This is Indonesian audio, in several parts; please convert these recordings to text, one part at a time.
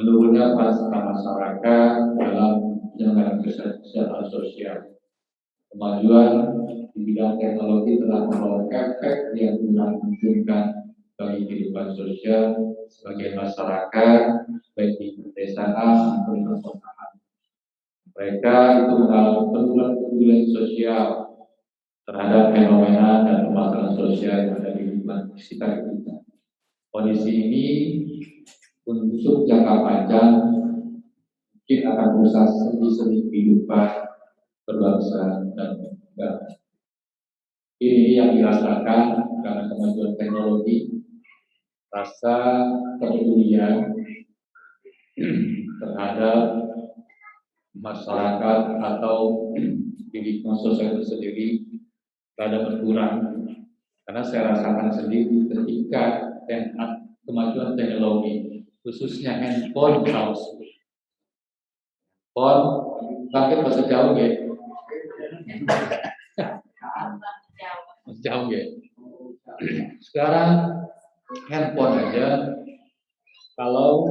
menurunnya peran masyarakat dalam penyelenggaraan kesejahteraan sosial. Kemajuan di bidang teknologi telah membawa efek yang menguntungkan bagi kehidupan sosial sebagai masyarakat, baik di pedesaan maupun di perkotaan. Mereka itu mengalami penurunan kepedulian sosial terhadap fenomena dan permasalahan sosial yang ada di lingkungan sekitar kita. Kondisi ini untuk jangka panjang mungkin akan merusak sendi-sendi kehidupan berbangsa dan negara. Ini yang dirasakan karena kemajuan teknologi, rasa kepedulian terhadap masyarakat atau di lingkungan sosial itu sendiri pada berkurang. Karena saya rasakan sendiri ketika kemajuan teknologi, khususnya handphone, bahkan bahasa jauh ya. Jauh ya. Sekarang handphone aja, kalau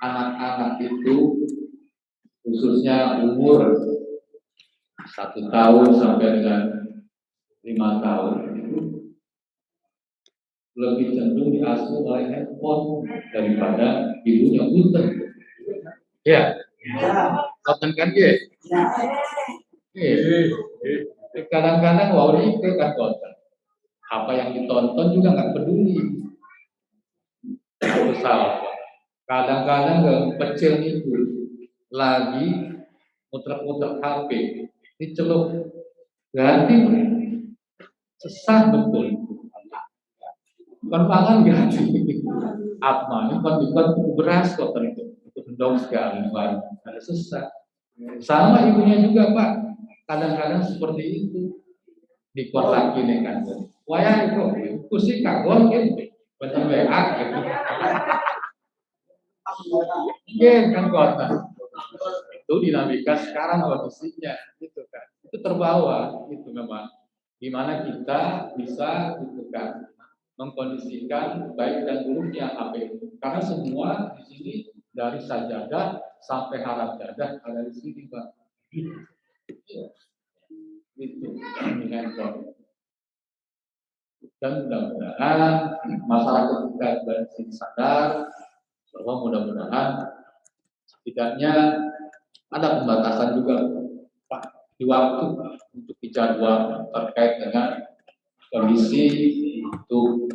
anak-anak itu khususnya umur 1 tahun sampai dengan 5 tahun itu lebih cenderung diasuh oleh handphone daripada ibunya punten. Ya, punten kan ya. Kadang-kadang wali itu kan konten. Apa yang ditonton juga nggak peduli. Itu salah. Kadang-kadang yang kecil itu lagi muter-muter HP, dicelup ganti sesat betul. Konfangan ganti. Apa ini kon beras kok itu dong sekali ada sesat. Sama ibunya juga Pak. Kadang-kadang seperti itu di kota kini kan. Wah itu kusi kagon gitu. Betul WA gitu. Iya kan kota. Itu dinamika sekarang kondisinya gitu kan. Itu terbawa itu memang. Gimana kita bisa gitu kan mengkondisikan baik dan buruknya HP itu. Karena semua di sini dari sajadah sampai harap dadah ada di sini Pak. Iya. Itu handphone. Dan mudah-mudahan masyarakat kita bersih sadar bahwa mudah-mudahan setidaknya ada pembatasan juga Pak di waktu untuk dijadwal terkait dengan kondisi untuk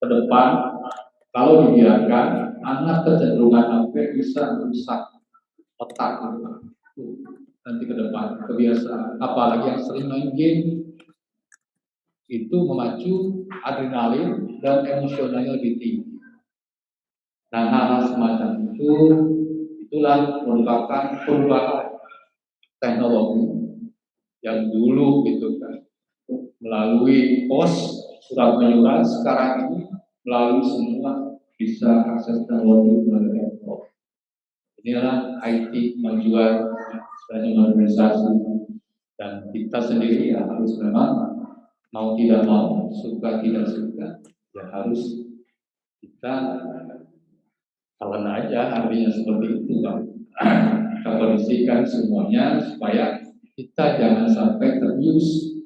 ke depan. Kalau dibiarkan anak kecenderungan sampai bisa merusak otak nanti ke depan kebiasaan, apalagi yang sering main game itu memacu adrenalin dan emosionalnya lebih tinggi. Nah, hal-hal semacam itu itulah merupakan perubahan teknologi yang dulu gitu kan melalui pos surat menyurat, sekarang ini melalui semua bisa akses teknologi melalui handphone. Inilah IT kemajuan sebagai modernisasi, dan kita sendiri ya harus memang mau tidak mau, suka tidak suka, ya harus kita telan aja, artinya seperti itu Pak. Kita kondisikan semuanya supaya kita jangan sampai terbius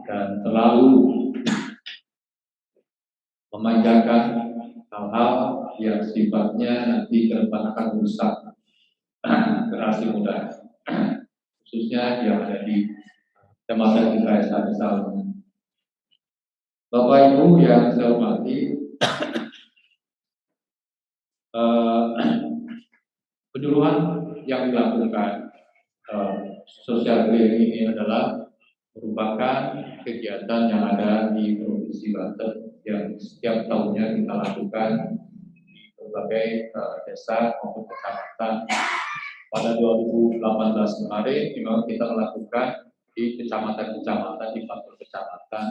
dan terlalu memanjakan hal-hal yang sifatnya nanti ke depan akan merusak generasi muda, khususnya yang ada di kecamatan kita misalnya. Bapak Ibu yang saya hormati, penyuluhan yang dilakukan sosial clearing ini adalah merupakan kegiatan yang ada di Provinsi Banten yang setiap tahunnya kita lakukan di berbagai desa maupun kecamatan. Pada 2018 kemarin memang kita melakukan di kecamatan-kecamatan, di 40 kecamatan.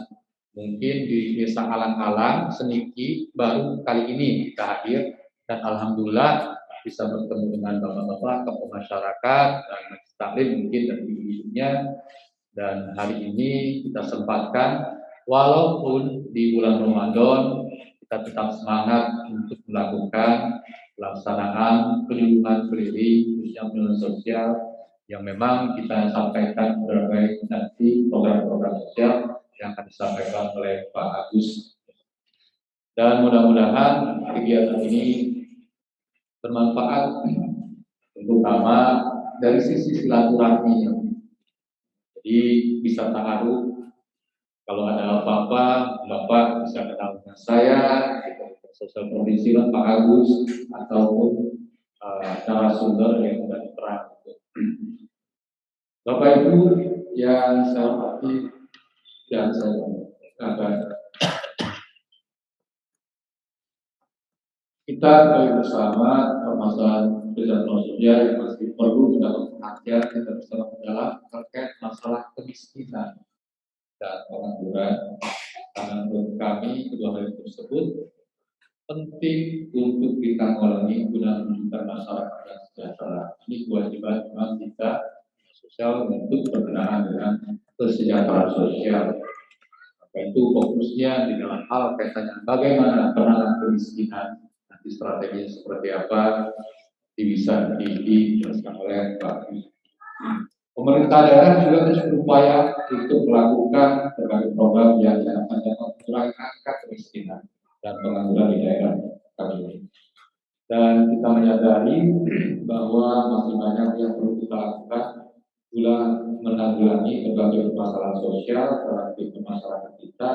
Mungkin di desa Alang-Alang, Seniki baru kali ini kita hadir, dan alhamdulillah bisa bertemu dengan bapak-bapak tokoh masyarakat dan majelis taklim mungkin dan ibu-ibunya. Dan hari ini kita sempatkan, walaupun di bulan Ramadan kita kita tetap semangat untuk melakukan pelaksanaan pelindungan keliling khususnya pelindungan sosial yang memang kita sampaikan berbagai nanti program-program sosial yang akan disampaikan oleh Pak Agus. Dan mudah-mudahan kegiatan ini bermanfaat, terutama dari sisi silaturahmi. Jadi bisa taaruf, kalau ada apa-apa, Bapak bisa kenal dengan saya, sosial provinsi Pak Agus, ataupun narasumber yang sudah diperan. Bapak Ibu yang saya hormati dan saya banggakan, kita ketahui bersama permasalahan kesejahteraan sosial yang masih perlu mendapat perhatian kita bersama adalah terkait masalah kemiskinan dan pengangguran. Karena menurut kami kedua hal tersebut penting untuk ditanggulangi guna menunjukkan masyarakat yang sejahtera. Ini kewajiban memang kita sosial untuk berkenaan dengan kesejahteraan sosial. Maka itu fokusnya di dalam hal kaitannya bagaimana penanganan kemiskinan, nanti strateginya seperti apa, bisa dijelaskan oleh Pak. Pemerintah daerah juga terus berupaya untuk melakukan berbagai program yang akan dapat mengurangi angka kemiskinan dan pengangguran di daerah kami. Dan kita menyadari bahwa masih banyak yang perlu kita lakukan guna menanggulangi berbagai permasalahan sosial terhadap masyarakat kita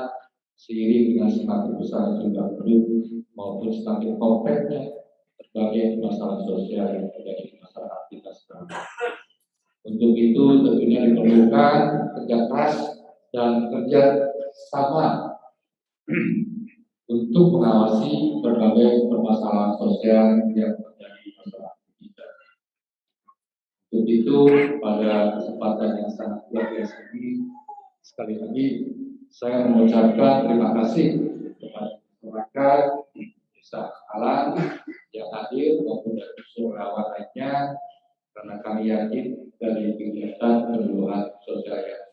seiring dengan semakin besar jumlah penduduk maupun semakin kompleksnya berbagai permasalahan sosial yang terjadi di masyarakat kita sekarang. Untuk itu tentunya diperlukan kerja keras dan kerja sama untuk mengawasi berbagai permasalahan sosial yang terjadi di masyarakat kita. Untuk itu pada kesempatan yang sangat luar biasa ini, sekali lagi saya mengucapkan terima kasih kepada masyarakat desa Alang yang hadir maupun dari unsur relawan lainnya, karena kami yakin dari kegiatan penyuluhan sosial yang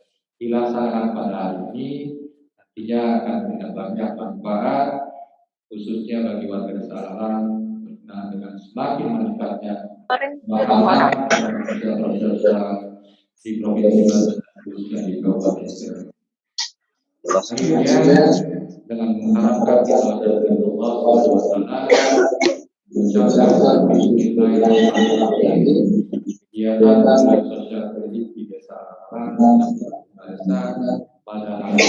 dilaksanakan pada hari ini nantinya akan memberikan banyak manfaat khususnya bagi warga desa Alang berkenaan dengan semakin meningkatnya pemahaman dan sosial di provinsi khususnya di Kabupaten Serang. Akhirnya dengan mengharapkan kepada Allah SWT mengucapkan bismillahirrahmanirrahim. Kegiatan sosial kredit di desa Alang pada hari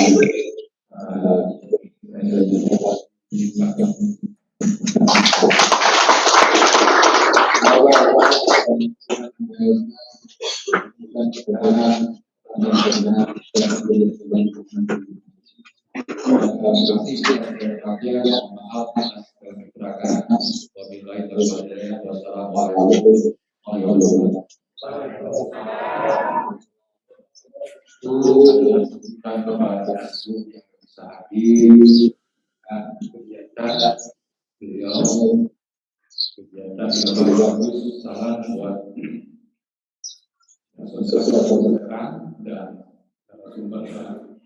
salam buat sosial dan narasumber dan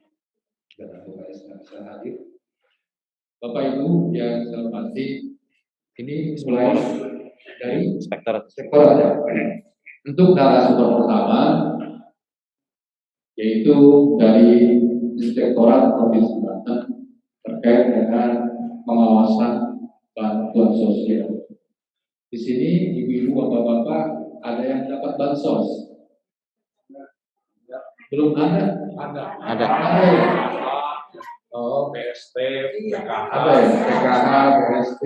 hadir. Bapak Ibu yang saya hormati, ini mulai dari sektor ada. Untuk narasumber pertama yaitu dari Inspektorat Provinsi Banten terkait dengan pengawasan bantuan sosial. Di sini ibu-ibu, bapak-bapak ada yang dapat bansos? Belum ada? Ada ya? Oh, BST, PKH, ada ya? PKH, BST,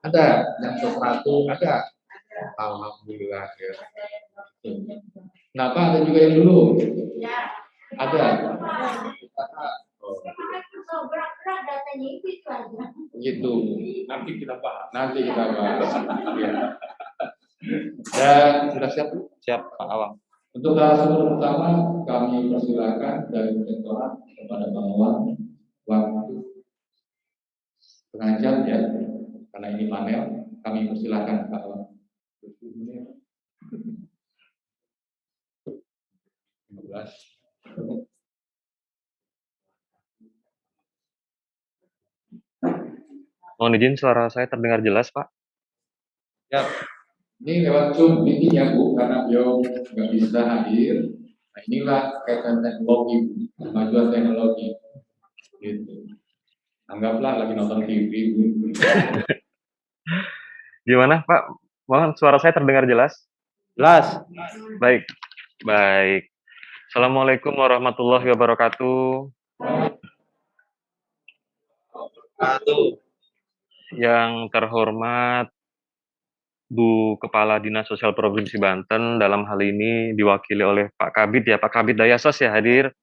ada yang sesuatu ada. Alhamdulillah ya. Kenapa ada juga yang dulu? Ada. Oh. Begitu. nanti kita bahas. Ya. Dan sudah siap? Siap, Pak Awang. Untuk narasumber pertama kami persilakan dari Inspektorat kepada Bang Awang, waktu setengah jam ya, karena ini panel. Kami persilakan Pak Awang. 15. Mohon izin suara saya terdengar jelas, Pak. Ya, Ini lewat Zoom meeting ya Bu, karena beliau nggak bisa hadir. Nah inilah kaitan teknologi, Bu. Kemajuan teknologi. Gitu. Anggaplah lagi nonton TV. Bu. Gimana, Pak? Mohon suara saya terdengar jelas? jelas. Baik, baik. Assalamualaikum warahmatullahi wabarakatuh. Yang terhormat Bu Kepala Dinas Sosial Provinsi Banten, dalam hal ini diwakili oleh Pak Kabid ya, Pak Kabid Dayasos ya hadir.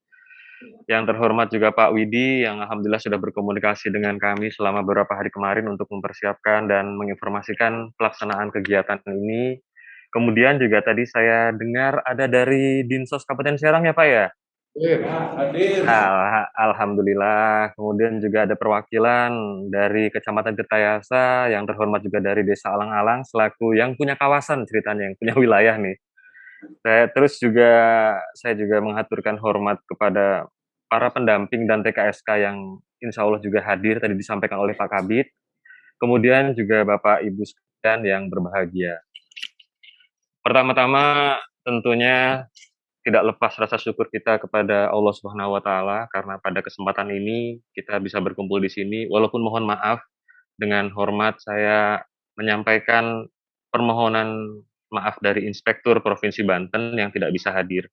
Yang terhormat juga Pak Widi yang alhamdulillah sudah berkomunikasi dengan kami selama beberapa hari kemarin untuk mempersiapkan dan menginformasikan pelaksanaan kegiatan ini. Kemudian juga tadi saya dengar ada dari Dinsos Kabupaten Serang ya Pak ya? Hadir. Alhamdulillah. Kemudian juga ada perwakilan dari Kecamatan Tirtayasa, yang terhormat juga dari Desa Alang-Alang selaku yang punya kawasan ceritanya, yang punya wilayah nih. Saya juga mengaturkan hormat kepada para pendamping dan TKSK yang insya Allah juga hadir tadi disampaikan oleh Pak Kabid. Kemudian juga Bapak Ibu sekalian yang berbahagia. Pertama-tama tentunya tidak lepas rasa syukur kita kepada Allah Subhanahu wa taala karena pada kesempatan ini kita bisa berkumpul di sini. Walaupun mohon maaf, dengan hormat saya menyampaikan permohonan maaf dari Inspektur Provinsi Banten yang tidak bisa hadir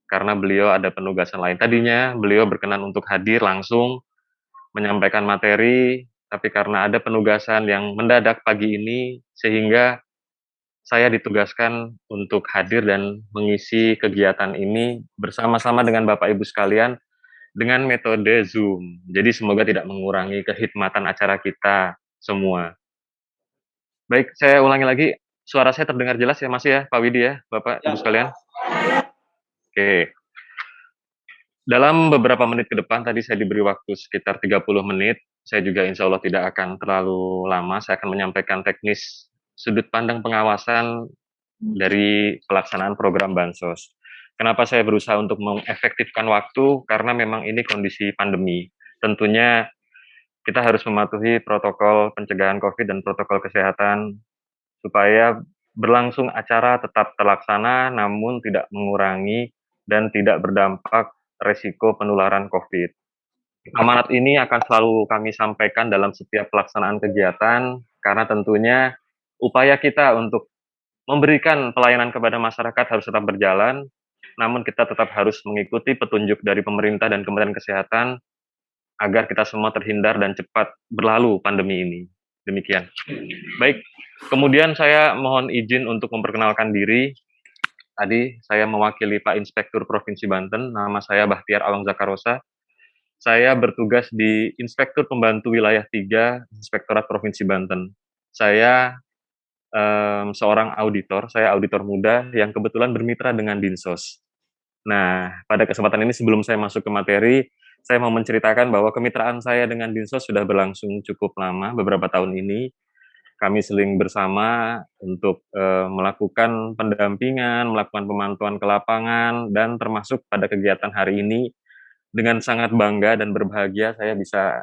karena beliau ada penugasan lain. Tadinya beliau berkenan untuk hadir langsung menyampaikan materi, tapi karena ada penugasan yang mendadak pagi ini sehingga saya ditugaskan untuk hadir dan mengisi kegiatan ini bersama-sama dengan Bapak Ibu sekalian dengan metode Zoom. Jadi semoga tidak mengurangi kehikmatan acara kita semua. Baik, saya ulangi lagi, suara saya terdengar jelas ya Mas ya, Pak Widi ya, Bapak Ibu sekalian? Oke. Dalam beberapa menit ke depan tadi saya diberi waktu sekitar 30 menit. Saya juga insya Allah tidak akan terlalu lama. Saya akan menyampaikan teknis sudut pandang pengawasan dari pelaksanaan program Bansos. Kenapa saya berusaha untuk mengefektifkan waktu? Karena memang ini kondisi pandemi. Tentunya kita harus mematuhi protokol pencegahan COVID dan protokol kesehatan supaya berlangsung acara tetap terlaksana namun tidak mengurangi dan tidak berdampak resiko penularan COVID. Amanat ini akan selalu kami sampaikan dalam setiap pelaksanaan kegiatan karena tentunya upaya kita untuk memberikan pelayanan kepada masyarakat harus tetap berjalan, namun kita tetap harus mengikuti petunjuk dari pemerintah dan Kementerian Kesehatan agar kita semua terhindar dan cepat berlalu pandemi ini. Demikian. Baik, kemudian saya mohon izin untuk memperkenalkan diri. Tadi saya mewakili Pak Inspektur Provinsi Banten, nama saya Bahtiar Awang Zakarosa. Saya bertugas di Inspektur Pembantu Wilayah 3, Inspektorat Provinsi Banten. Saya seorang auditor, saya auditor muda yang kebetulan bermitra dengan Dinsos. Nah, pada kesempatan ini sebelum saya masuk ke materi, saya mau menceritakan bahwa kemitraan saya dengan Dinsos sudah berlangsung cukup lama, beberapa tahun ini. Kami seling bersama untuk melakukan pendampingan, melakukan pemantauan ke lapangan, dan termasuk pada kegiatan hari ini, dengan sangat bangga dan berbahagia saya bisa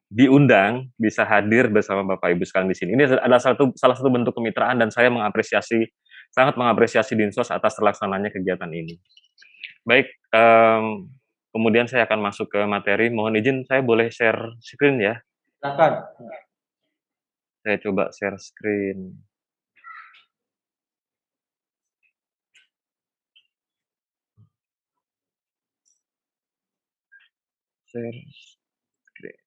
diundang, bisa hadir bersama Bapak Ibu sekalian di sini. Ini adalah salah satu bentuk kemitraan dan saya sangat mengapresiasi Dinsos atas terlaksananya kegiatan ini. Baik, kemudian saya akan masuk ke materi. Mohon izin saya boleh share screen ya? Silakan. Saya coba share screen. Share screen.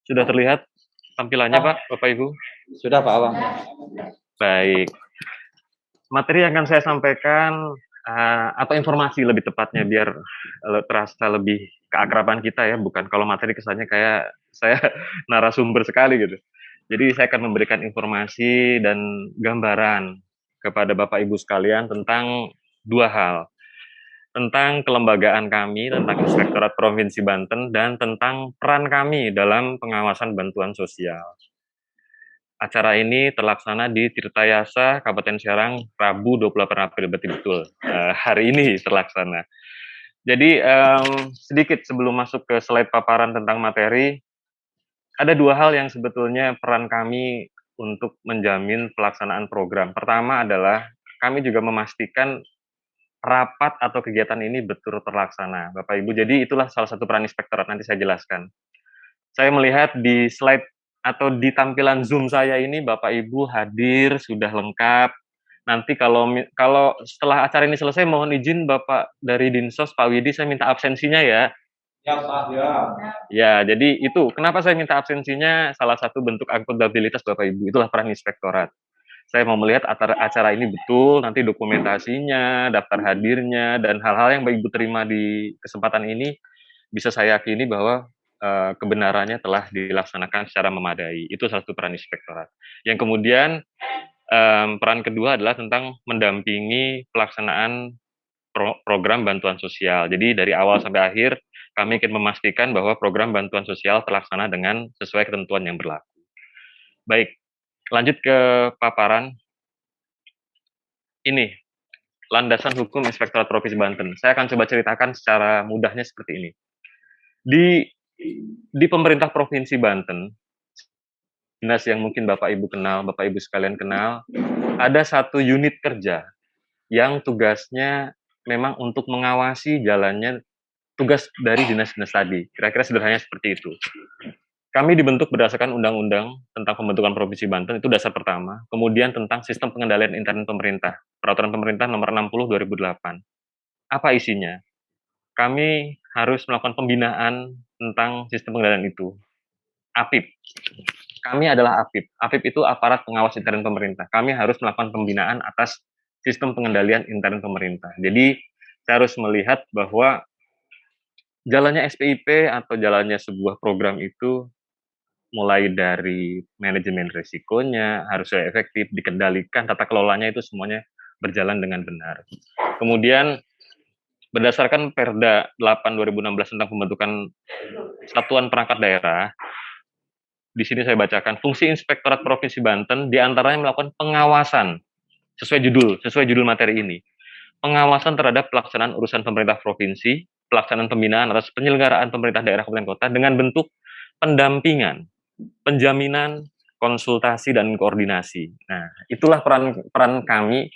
Sudah terlihat tampilannya Pak, Bapak Ibu? Sudah Pak Awang. Baik. Materi yang akan saya sampaikan atau informasi lebih tepatnya biar terasa lebih keakraban kita ya, bukan kalau materi kesannya kayak saya narasumber sekali gitu. Jadi saya akan memberikan informasi dan gambaran kepada Bapak Ibu sekalian tentang dua hal. Tentang kelembagaan kami, tentang Inspektorat Provinsi Banten, dan tentang peran kami dalam pengawasan bantuan sosial. Acara ini terlaksana di Tirtayasa, Kabupaten Serang, Rabu 28 April, betul-betul. Hari ini terlaksana. Jadi sedikit sebelum masuk ke slide paparan tentang materi, ada 2 hal yang sebetulnya peran kami untuk menjamin pelaksanaan program. Pertama adalah kami juga memastikan rapat atau kegiatan ini betul terlaksana, Bapak Ibu. Jadi itulah salah satu peran inspektorat, nanti saya jelaskan. Saya melihat di slide atau di tampilan Zoom saya ini Bapak Ibu hadir, sudah lengkap. Nanti kalau setelah acara ini selesai, mohon izin Bapak dari Dinsos, Pak Widi, saya minta absensinya ya. Ya, Pak, ya. Ya, jadi itu, kenapa saya minta absensinya, salah satu bentuk akuntabilitas Bapak Ibu, itulah peran inspektorat. Saya mau melihat acara ini betul, nanti dokumentasinya, daftar hadirnya, dan hal-hal yang Bapak Ibu terima di kesempatan ini, bisa saya yakini bahwa kebenarannya telah dilaksanakan secara memadai. Itu salah satu peran inspektorat. Yang kemudian, peran kedua adalah tentang mendampingi pelaksanaan program bantuan sosial. Jadi dari awal sampai akhir, kami ingin memastikan bahwa program bantuan sosial terlaksana dengan sesuai ketentuan yang berlaku. Baik, lanjut ke paparan. Ini, landasan hukum Inspektorat Provinsi Banten. Saya akan coba ceritakan secara mudahnya seperti ini. Di pemerintah Provinsi Banten, dinas yang mungkin Bapak Ibu kenal, Bapak Ibu sekalian kenal, ada satu unit kerja yang tugasnya memang untuk mengawasi jalannya tugas dari dinas-dinas tadi. Kira-kira sederhananya seperti itu. Kami dibentuk berdasarkan undang-undang tentang pembentukan Provinsi Banten, itu dasar pertama. Kemudian tentang sistem pengendalian intern pemerintah, peraturan pemerintah nomor 60 2008. Apa isinya? Kami harus melakukan pembinaan tentang sistem pengendalian itu. APIP. Kami adalah APIP. APIP itu aparat pengawas intern pemerintah. Kami harus melakukan pembinaan atas sistem pengendalian intern pemerintah. Jadi, saya harus melihat bahwa jalannya SPIP atau jalannya sebuah program itu mulai dari manajemen risikonya harus efektif, dikendalikan, tata kelolanya itu semuanya berjalan dengan benar. Kemudian berdasarkan Perda 8 2016 tentang pembentukan Satuan Perangkat Daerah, di sini saya bacakan, fungsi Inspektorat Provinsi Banten diantaranya melakukan pengawasan sesuai judul materi ini. Pengawasan terhadap pelaksanaan urusan pemerintah provinsi, pelaksanaan pembinaan atas penyelenggaraan pemerintah daerah kabupaten kota dengan bentuk pendampingan, penjaminan, konsultasi dan koordinasi. Nah, itulah peran kami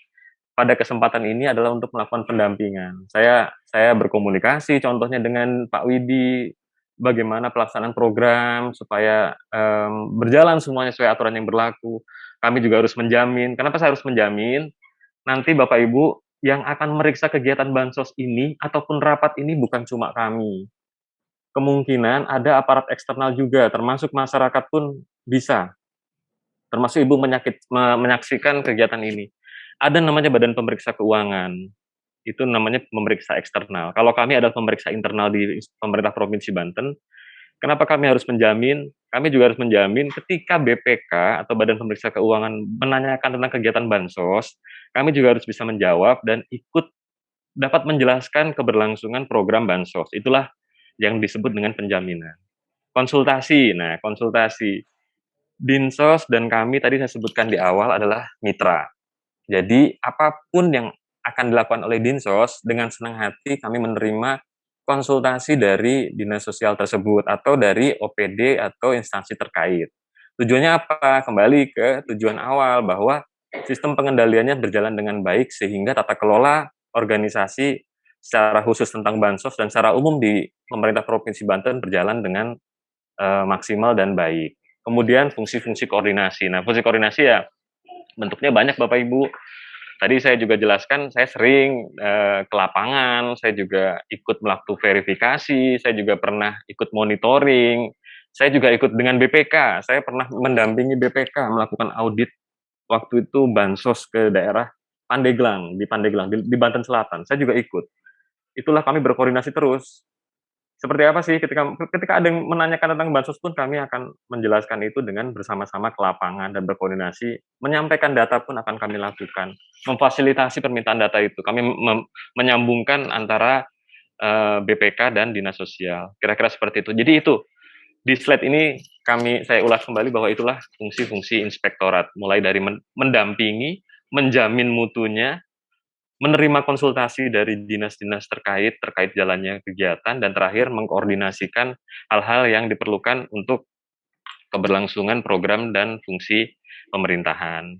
pada kesempatan ini adalah untuk melakukan pendampingan. Saya berkomunikasi contohnya dengan Pak Widi, bagaimana pelaksanaan program supaya berjalan semuanya sesuai aturan yang berlaku. Kami juga harus menjamin. Kenapa saya harus menjamin? Nanti Bapak Ibu yang akan meriksa kegiatan bansos ini ataupun rapat ini bukan cuma kami. Kemungkinan ada aparat eksternal juga, termasuk masyarakat pun bisa. Termasuk Ibu menyaksikan kegiatan ini. Ada namanya Badan Pemeriksa Keuangan. Itu namanya pemeriksa eksternal. Kalau kami adalah pemeriksa internal di pemerintah Provinsi Banten, kenapa kami harus menjamin? Kami juga harus menjamin ketika BPK atau Badan Pemeriksa Keuangan menanyakan tentang kegiatan bansos, kami juga harus bisa menjawab dan ikut dapat menjelaskan keberlangsungan program bansos. Itulah yang disebut dengan penjaminan. Konsultasi. Nah, konsultasi. Dinsos dan kami tadi saya sebutkan di awal adalah mitra. Jadi, apapun yang akan dilakukan oleh Dinsos, dengan senang hati kami menerima konsultasi dari dinas sosial tersebut atau dari OPD atau instansi terkait. Tujuannya apa? Kembali ke tujuan awal bahwa sistem pengendaliannya berjalan dengan baik sehingga tata kelola organisasi secara khusus tentang bansos dan secara umum di pemerintah Provinsi Banten berjalan dengan maksimal dan baik. Kemudian fungsi-fungsi koordinasi. Nah, fungsi koordinasi ya bentuknya banyak Bapak Ibu. Tadi saya juga jelaskan, saya sering ke lapangan, saya juga ikut melakukan verifikasi, saya juga pernah ikut monitoring, saya juga ikut dengan BPK, saya pernah mendampingi BPK melakukan audit waktu itu bansos ke daerah Pandeglang, di Banten Selatan, saya juga ikut. Itulah kami berkoordinasi terus. Seperti apa sih ketika ada yang menanyakan tentang bansos pun kami akan menjelaskan itu dengan bersama-sama ke lapangan dan berkoordinasi, menyampaikan data pun akan kami lakukan, memfasilitasi permintaan data itu. Kami menyambungkan antara BPK dan dinas sosial. Kira-kira seperti itu. Jadi itu di slide ini saya ulas kembali bahwa itulah fungsi-fungsi inspektorat, mulai dari mendampingi, menjamin mutunya, menerima konsultasi dari dinas-dinas terkait jalannya kegiatan, dan terakhir mengkoordinasikan hal-hal yang diperlukan untuk keberlangsungan program dan fungsi pemerintahan.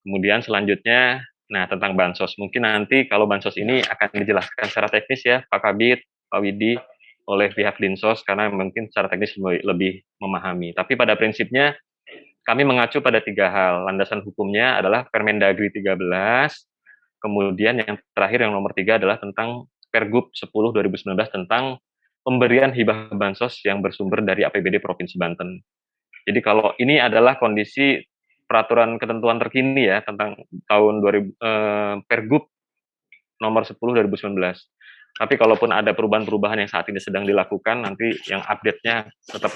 Kemudian selanjutnya, nah tentang bansos. Mungkin nanti kalau bansos ini akan dijelaskan secara teknis ya, Pak Kabid, Pak Widi, oleh pihak Dinsos, karena mungkin secara teknis lebih memahami. Tapi pada prinsipnya, kami mengacu pada 3 hal. Landasan hukumnya adalah Permendagri 13, kemudian yang terakhir yang nomor 3 adalah tentang Pergub 10 2019 tentang pemberian hibah bansos yang bersumber dari APBD Provinsi Banten. Jadi kalau ini adalah kondisi peraturan ketentuan terkini ya tentang tahun Pergub nomor 10 2019. Tapi kalaupun ada perubahan-perubahan yang saat ini sedang dilakukan, nanti yang update-nya tetap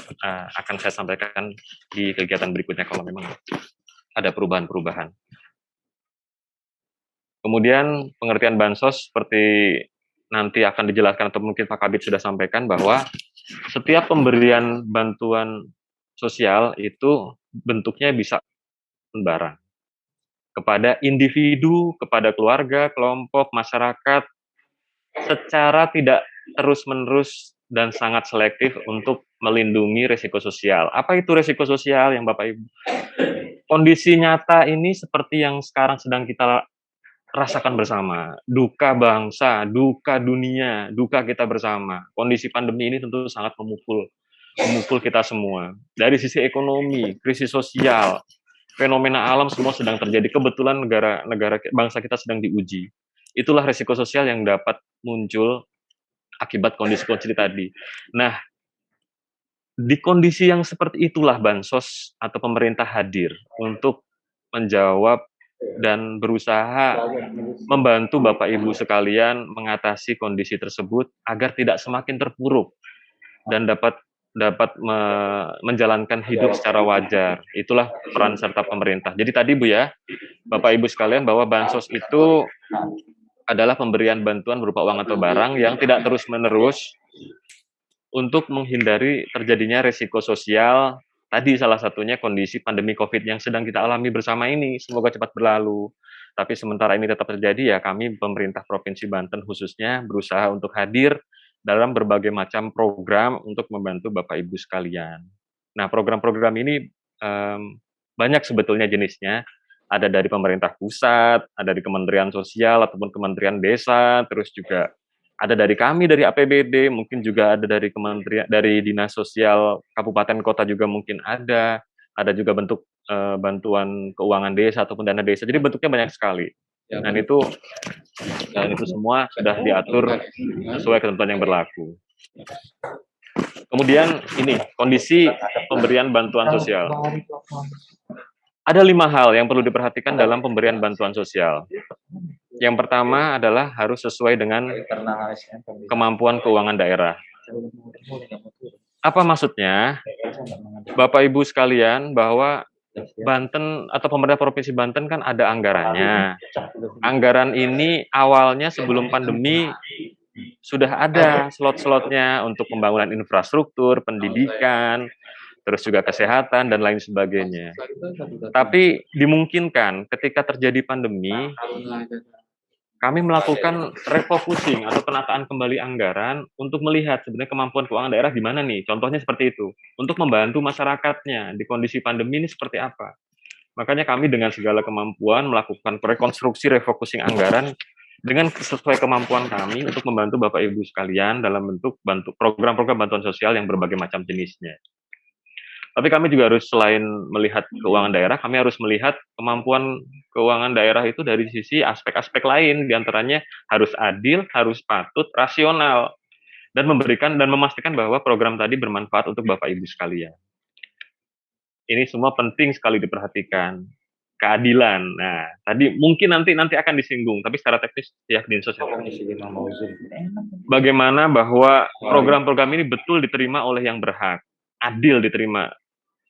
akan saya sampaikan di kegiatan berikutnya kalau memang ada perubahan-perubahan. Kemudian pengertian bansos seperti nanti akan dijelaskan atau mungkin Pak Kabid sudah sampaikan bahwa setiap pemberian bantuan sosial itu bentuknya bisa barang kepada individu, kepada keluarga, kelompok, masyarakat secara tidak terus-menerus dan sangat selektif untuk melindungi risiko sosial. Apa itu risiko sosial yang Bapak Ibu? Kondisi nyata ini seperti yang sekarang sedang kita rasakan bersama. Duka bangsa, duka dunia, duka kita bersama. Kondisi pandemi ini tentu sangat memukul kita semua. Dari sisi ekonomi, krisis sosial, fenomena alam semua sedang terjadi. Kebetulan negara bangsa kita sedang diuji. Itulah risiko sosial yang dapat muncul akibat kondisi-kondisi tadi. Nah, di kondisi yang seperti itulah bansos atau pemerintah hadir untuk menjawab dan berusaha membantu Bapak Ibu sekalian mengatasi kondisi tersebut agar tidak semakin terpuruk dan dapat menjalankan hidup secara wajar. Itulah peran serta pemerintah. Jadi tadi Bu ya, Bapak Ibu sekalian, bahwa bansos itu adalah pemberian bantuan berupa uang atau barang yang tidak terus-menerus untuk menghindari terjadinya risiko sosial. Tadi salah satunya kondisi pandemi COVID yang sedang kita alami bersama ini, semoga cepat berlalu. Tapi sementara ini tetap terjadi ya, kami pemerintah Provinsi Banten khususnya berusaha untuk hadir dalam berbagai macam program untuk membantu Bapak Ibu sekalian. Nah, program-program ini banyak sebetulnya jenisnya. Ada dari pemerintah pusat, ada dari Kementerian Sosial ataupun Kementerian Desa, terus juga ada dari kami dari APBD, mungkin juga ada dari kementerian, dari Dinas Sosial Kabupaten Kota juga mungkin ada juga bentuk bantuan keuangan desa ataupun dana desa. Jadi bentuknya banyak sekali. Dan itu semua sudah diatur sesuai ketentuan yang berlaku. Kemudian ini kondisi pemberian bantuan sosial. Ada 5 hal yang perlu diperhatikan dalam pemberian bantuan sosial. Yang pertama adalah harus sesuai dengan kemampuan keuangan daerah. Apa maksudnya? Bapak Ibu sekalian, bahwa Banten atau pemerintah Provinsi Banten kan ada anggarannya. Anggaran ini awalnya sebelum pandemi sudah ada slot-slotnya untuk pembangunan infrastruktur, pendidikan, terus juga kesehatan dan lain sebagainya. Tapi dimungkinkan ketika terjadi pandemi, kami melakukan refocusing atau penataan kembali anggaran untuk melihat sebenarnya kemampuan keuangan daerah di mana nih. Contohnya seperti itu, untuk membantu masyarakatnya di kondisi pandemi ini seperti apa. Makanya kami dengan segala kemampuan melakukan rekonstruksi refocusing anggaran dengan sesuai kemampuan kami untuk membantu Bapak Ibu sekalian dalam bentuk program-program bantuan sosial yang berbagai macam jenisnya. Tapi kami juga harus, selain melihat keuangan daerah, kami harus melihat kemampuan keuangan daerah itu dari sisi aspek-aspek lain, diantaranya harus adil, harus patut, rasional, dan memberikan dan memastikan bahwa program tadi bermanfaat untuk Bapak Ibu sekalian. Ini semua penting sekali diperhatikan. Keadilan. Nah, tadi mungkin nanti akan disinggung, tapi secara teknis pihak Dinsos yang bagaimana bahwa program-program ini betul diterima oleh yang berhak, adil diterima.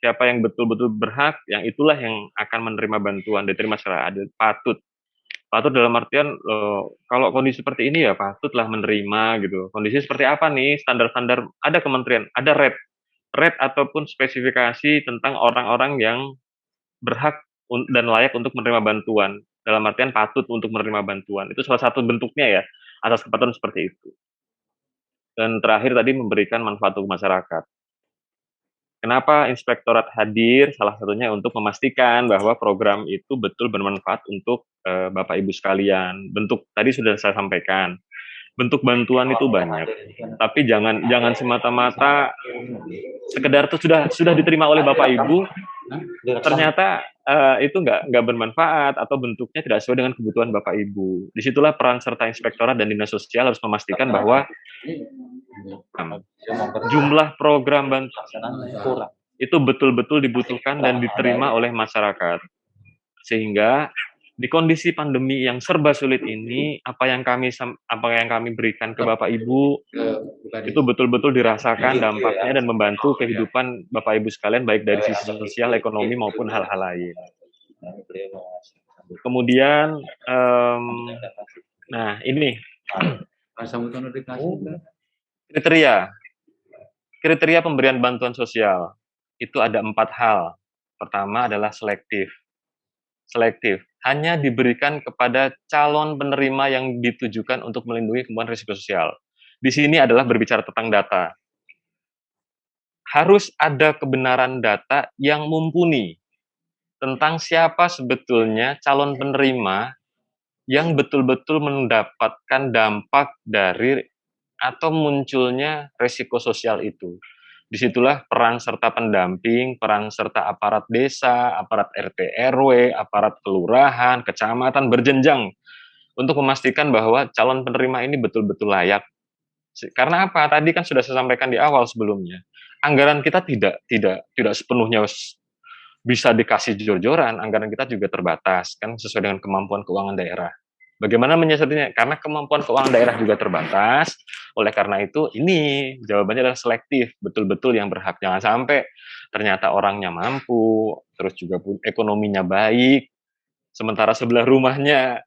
Siapa yang betul-betul berhak, yang itulah yang akan menerima bantuan, diterima secara adil, patut. Patut dalam artian, kalau kondisi seperti ini ya patutlah menerima gitu. Kondisi seperti apa nih, standar-standar, ada kementerian, ada rate ataupun spesifikasi tentang orang-orang yang berhak dan layak untuk menerima bantuan. dalam artian patut untuk menerima bantuan. Itu salah satu bentuknya ya, asas kepatutan seperti itu. Dan terakhir tadi memberikan manfaat untuk masyarakat. Kenapa inspektorat hadir? Salah satunya untuk memastikan bahwa program itu betul bermanfaat untuk Bapak Ibu sekalian. Bentuk tadi sudah saya sampaikan. Bentuk bantuan itu banyak, tapi jangan semata-mata sekedar itu sudah diterima oleh Bapak Ibu, ternyata itu nggak bermanfaat atau bentuknya tidak sesuai dengan kebutuhan Bapak Ibu. Disitulah peran serta inspektorat dan dinas sosial harus memastikan bahwa jumlah program bantuan itu betul-betul dibutuhkan dan diterima oleh masyarakat. Sehingga di kondisi pandemi yang serba sulit ini, apa yang kami berikan ke Bapak Ibu itu betul-betul dirasakan dampaknya dan membantu kehidupan Bapak Ibu sekalian baik dari sisi sosial, ekonomi maupun hal-hal lain. Kemudian, nah ini kriteria pemberian bantuan sosial itu ada 4 hal. Pertama adalah selektif, hanya diberikan kepada calon penerima yang ditujukan untuk melindungi kemudian risiko sosial. Di sini adalah berbicara tentang data. Harus ada kebenaran data yang mumpuni tentang siapa sebetulnya calon penerima yang betul-betul mendapatkan dampak dari atau munculnya risiko sosial itu. Disitulah peran serta pendamping, peran serta aparat desa, aparat RT RW, aparat kelurahan, kecamatan berjenjang untuk memastikan bahwa calon penerima ini betul-betul layak. Karena apa? Tadi kan sudah saya sampaikan di awal sebelumnya. Anggaran kita tidak sepenuhnya bisa dikasih jor-joran, anggaran kita juga terbatas kan sesuai dengan kemampuan keuangan daerah. Bagaimana menyiasatinya? Karena kemampuan keuangan daerah juga terbatas, oleh karena itu ini jawabannya adalah selektif, betul-betul yang berhak. Jangan sampai ternyata orangnya mampu, terus juga ekonominya baik, sementara sebelah rumahnya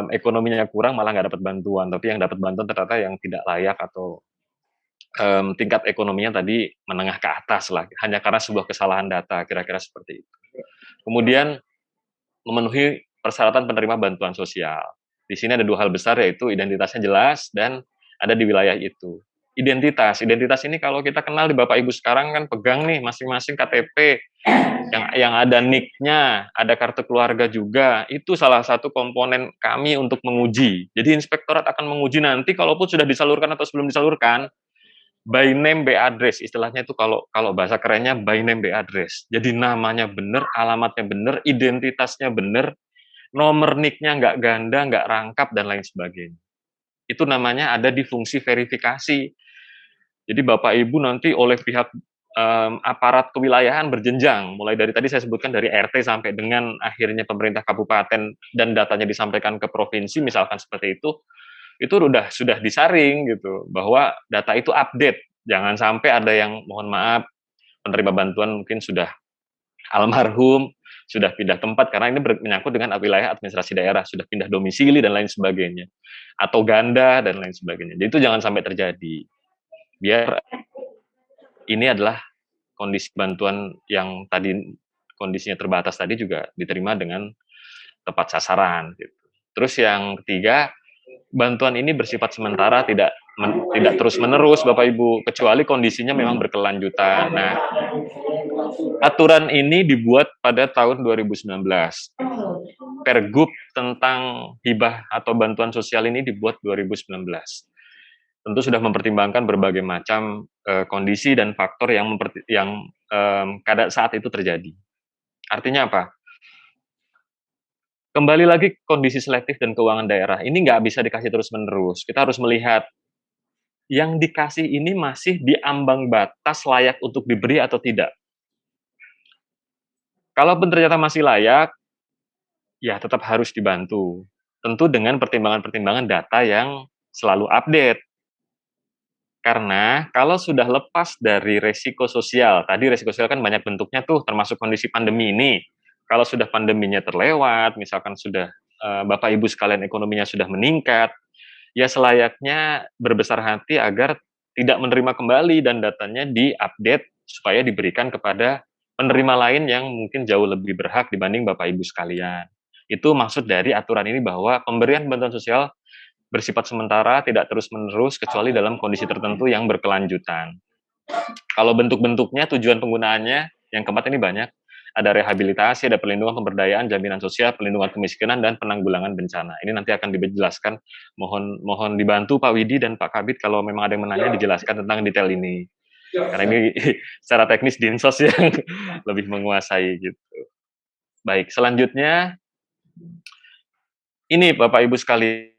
ekonominya kurang malah nggak dapat bantuan, tapi yang dapat bantuan ternyata yang tidak layak atau tingkat ekonominya tadi menengah ke atas lah, hanya karena sebuah kesalahan data, kira-kira seperti itu. Kemudian memenuhi persyaratan penerima bantuan sosial. Di sini ada 2 hal besar, yaitu identitasnya jelas dan ada di wilayah itu. Identitas ini kalau kita kenal di Bapak Ibu sekarang kan pegang nih masing-masing KTP yang ada NIK-nya, ada kartu keluarga juga. Itu salah satu komponen kami untuk menguji. Jadi inspektorat akan menguji nanti kalaupun sudah disalurkan atau sebelum disalurkan, by name by address, istilahnya itu kalau bahasa kerennya by name by address. Jadi namanya benar, alamatnya benar, identitasnya benar, nomor NIK-nya nggak ganda, nggak rangkap, dan lain sebagainya. Itu namanya ada di fungsi verifikasi. Jadi Bapak Ibu nanti oleh pihak aparat kewilayahan berjenjang, mulai dari tadi saya sebutkan dari RT sampai dengan akhirnya pemerintah kabupaten dan datanya disampaikan ke provinsi, misalkan seperti itu sudah disaring gitu, bahwa data itu update. Jangan sampai ada yang mohon maaf penerima bantuan mungkin sudah almarhum, sudah pindah tempat karena ini menyangkut dengan wilayah administrasi daerah, sudah pindah domisili dan lain sebagainya, atau ganda dan lain sebagainya. Jadi itu jangan sampai terjadi. Biar ini adalah kondisi bantuan yang tadi kondisinya terbatas tadi juga diterima dengan tepat sasaran. Gitu. Terus yang ketiga, bantuan ini bersifat sementara, tidak terus menerus Bapak Ibu, kecuali kondisinya memang berkelanjutan. Nah, aturan ini dibuat pada tahun 2019. Pergub tentang hibah atau bantuan sosial ini dibuat 2019. Tentu sudah mempertimbangkan berbagai macam kondisi dan faktor yang pada saat itu terjadi. Artinya apa? Kembali lagi kondisi selektif dan keuangan daerah. Ini nggak bisa dikasih terus-menerus. Kita harus melihat yang dikasih ini masih di ambang batas layak untuk diberi atau tidak. Kalaupun ternyata masih layak, ya tetap harus dibantu. Tentu dengan pertimbangan-pertimbangan data yang selalu update. Karena kalau sudah lepas dari resiko sosial, tadi resiko sosial kan banyak bentuknya tuh, termasuk kondisi pandemi ini. Kalau sudah pandeminya terlewat, misalkan sudah Bapak Ibu sekalian ekonominya sudah meningkat, ya selayaknya berbesar hati agar tidak menerima kembali dan datanya diupdate supaya diberikan kepada penerima lain yang mungkin jauh lebih berhak dibanding Bapak Ibu sekalian. Itu maksud dari aturan ini bahwa pemberian bantuan sosial bersifat sementara, tidak terus-menerus, kecuali dalam kondisi tertentu yang berkelanjutan. Kalau bentuk-bentuknya, tujuan penggunaannya, yang keempat ini banyak. Ada rehabilitasi, ada perlindungan pemberdayaan, jaminan sosial, perlindungan kemiskinan, dan penanggulangan bencana. Ini nanti akan dijelaskan. Mohon dibantu Pak Widi dan Pak Kabit kalau memang ada yang menanya dijelaskan tentang detail ini. Karena ini secara teknis Dinsos yang lebih menguasai gitu. Baik, selanjutnya ini Bapak Ibu sekalian,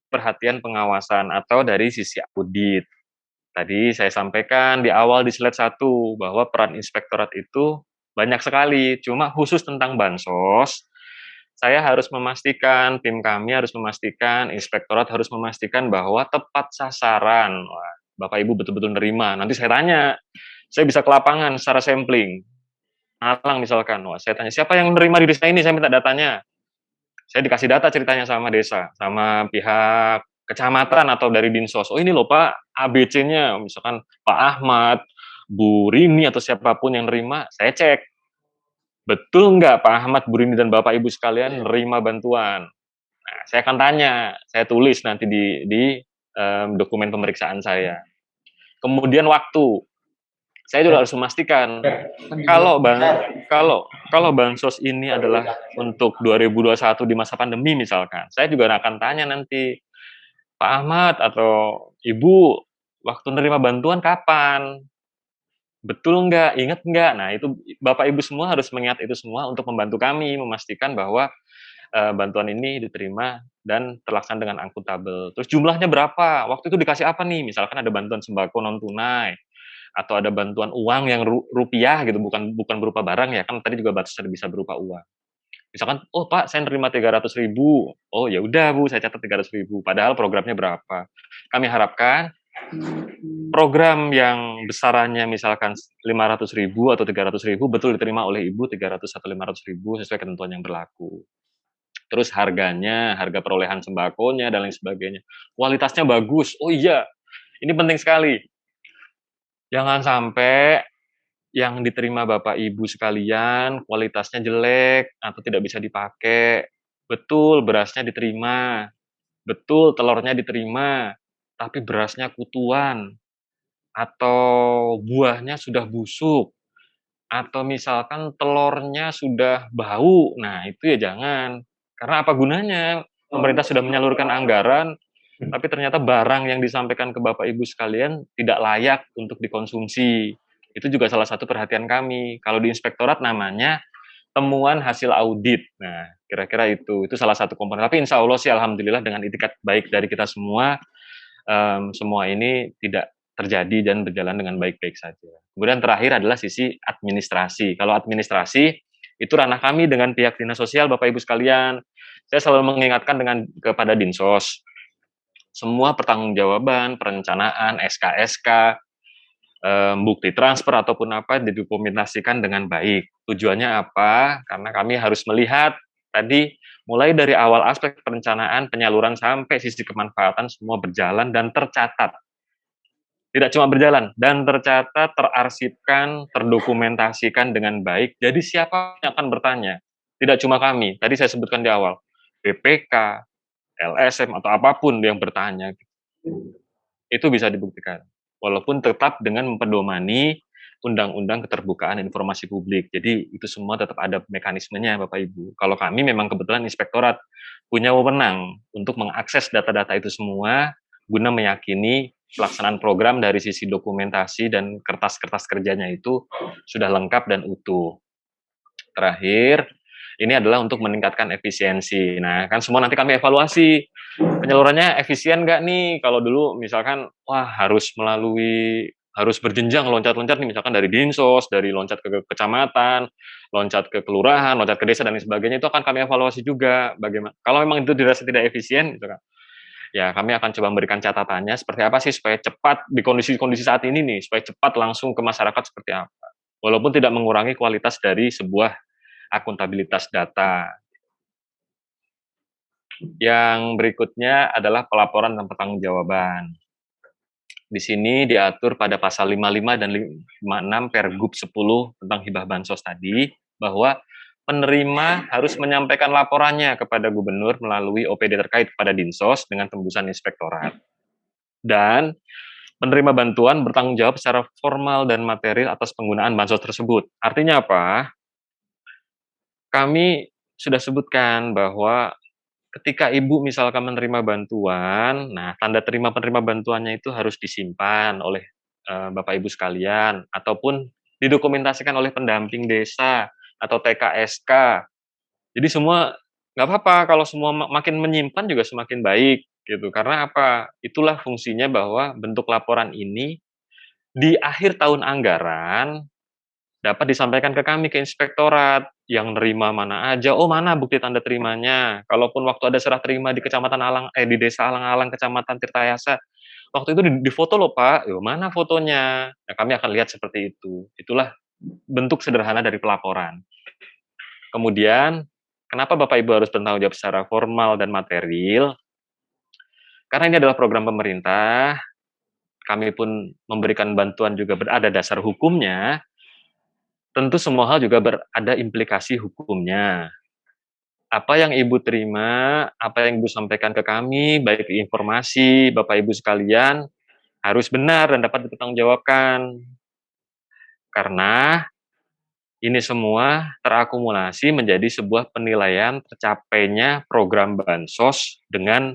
perhatian pengawasan atau dari sisi audit. Tadi saya sampaikan di awal di slide 1 bahwa peran inspektorat itu banyak sekali, cuma khusus tentang bansos, saya harus memastikan, tim kami harus memastikan, inspektorat harus memastikan bahwa tepat sasaran. Wah, Bapak Ibu betul-betul nerima. Nanti saya tanya, saya bisa ke lapangan secara sampling. Malang misalkan, wah saya tanya, siapa yang menerima di desa ini? Saya minta datanya. Saya dikasih data ceritanya sama desa, sama pihak kecamatan atau dari Dinsos. Oh ini loh Pak, ABC-nya, misalkan Pak Ahmad, Bu Rini atau siapapun yang nerima, saya cek. Betul nggak Pak Ahmad, Bu Rini dan Bapak Ibu sekalian nerima bantuan? Nah, saya akan tanya, saya tulis nanti di dokumen pemeriksaan saya. Kemudian waktu, saya juga harus memastikan kalau bansos ini adalah untuk 2021 di masa pandemi misalkan, saya juga akan tanya nanti, Pak Ahmad atau Ibu, waktu nerima bantuan kapan? Betul nggak? Ingat nggak? Nah itu Bapak Ibu semua harus mengingat itu semua untuk membantu kami memastikan bahwa bantuan ini diterima dan terlaksana dengan akuntabel. Terus jumlahnya berapa? Waktu itu dikasih apa nih? Misalkan ada bantuan sembako non tunai atau ada bantuan uang yang rupiah gitu, bukan berupa barang ya, kan tadi juga batasnya bisa berupa uang. Misalkan, oh Pak, saya nerima 300.000. Oh ya udah Bu, saya catat 300.000. Padahal programnya berapa? Kami harapkan program yang besarannya misalkan 500.000 atau 300.000 betul diterima oleh Ibu 300 atau 500.000 sesuai ketentuan yang berlaku. Terus harganya, harga perolehan sembakonya dan lain sebagainya. Kualitasnya bagus. Oh iya, ini penting sekali. Jangan sampai yang diterima Bapak Ibu sekalian kualitasnya jelek atau tidak bisa dipakai. Betul berasnya diterima, betul telurnya diterima, tapi berasnya kutuan atau buahnya sudah busuk atau misalkan telurnya sudah bau. Nah, itu ya jangan. Karena apa gunanya? Pemerintah sudah menyalurkan anggaran, tapi ternyata barang yang disampaikan ke Bapak Ibu sekalian tidak layak untuk dikonsumsi. Itu juga salah satu perhatian kami. Kalau di inspektorat namanya temuan hasil audit. Nah, kira-kira itu salah satu komponen. Tapi insya Allah sih alhamdulillah dengan itikat baik dari kita semua, semua ini tidak terjadi dan berjalan dengan baik-baik saja. Kemudian terakhir adalah sisi administrasi. Kalau administrasi itu ranah kami dengan pihak dinas sosial, Bapak Ibu sekalian. Saya selalu mengingatkan kepada Dinsos, semua pertanggungjawaban, perencanaan, SK-SK, bukti transfer ataupun apa didokumentasikan dengan baik. Tujuannya apa? Karena kami harus melihat tadi mulai dari awal aspek perencanaan, penyaluran sampai sisi kemanfaatan semua berjalan dan tercatat. Tidak cuma berjalan dan tercatat, terarsipkan, terdokumentasikan dengan baik. Jadi siapa yang akan bertanya? Tidak cuma kami. Tadi saya sebutkan di awal, BPK, LSM atau apapun yang bertanya. Itu bisa dibuktikan. Walaupun tetap dengan mempedomani Undang-Undang Keterbukaan Informasi Publik. Jadi itu semua tetap ada mekanismenya Bapak Ibu. Kalau kami memang kebetulan inspektorat punya wewenang untuk mengakses data-data itu semua guna meyakini pelaksanaan program dari sisi dokumentasi dan kertas-kertas kerjanya itu sudah lengkap dan utuh. Terakhir, ini adalah untuk meningkatkan efisiensi. Nah, kan semua nanti kami evaluasi. Penyalurannya efisien nggak nih? Kalau dulu misalkan, wah harus berjenjang loncat-loncat nih, misalkan dari Dinsos, dari loncat ke kecamatan, loncat ke kelurahan, loncat ke desa dan lain sebagainya, itu akan kami evaluasi juga. Bagaimana? Kalau memang itu dirasa tidak efisien, gitu kan? Ya, kami akan coba memberikan catatannya seperti apa sih supaya cepat di kondisi-kondisi saat ini nih, supaya cepat langsung ke masyarakat seperti apa. Walaupun tidak mengurangi kualitas dari sebuah akuntabilitas data. Yang berikutnya adalah pelaporan dan pertanggungjawaban. Di sini diatur pada pasal 55 dan 56 Pergub 10 tentang hibah bansos tadi, bahwa penerima harus menyampaikan laporannya kepada gubernur melalui OPD terkait kepada Dinsos dengan tembusan inspektorat. Dan penerima bantuan bertanggung jawab secara formal dan material atas penggunaan bansos tersebut. Artinya apa? Kami sudah sebutkan bahwa ketika ibu misalkan menerima bantuan, nah tanda terima penerima bantuannya itu harus disimpan oleh Bapak Ibu sekalian, ataupun didokumentasikan oleh pendamping desa atau TKSK. Jadi semua nggak apa-apa kalau semua makin menyimpan juga semakin baik gitu. Karena apa? Itulah fungsinya bahwa bentuk laporan ini di akhir tahun anggaran dapat disampaikan ke kami, ke inspektorat, yang nerima mana aja, oh mana bukti tanda terimanya. Kalaupun waktu ada serah terima di Kecamatan di Desa Alang-Alang, Kecamatan Tirtayasa, waktu itu difoto loh Pak, yo mana fotonya? Nah, kami akan lihat seperti itu. Itulah bentuk sederhana dari pelaporan. Kemudian, kenapa Bapak Ibu harus bertanggung jawab secara formal dan material? Karena ini adalah program pemerintah, kami pun memberikan bantuan juga ada dasar hukumnya, tentu semua hal juga ada implikasi hukumnya. Apa yang Ibu terima, apa yang Ibu sampaikan ke kami, baik informasi Bapak Ibu sekalian, harus benar dan dapat dipertanggungjawabkan. Karena ini semua terakumulasi menjadi sebuah penilaian tercapainya program bansos dengan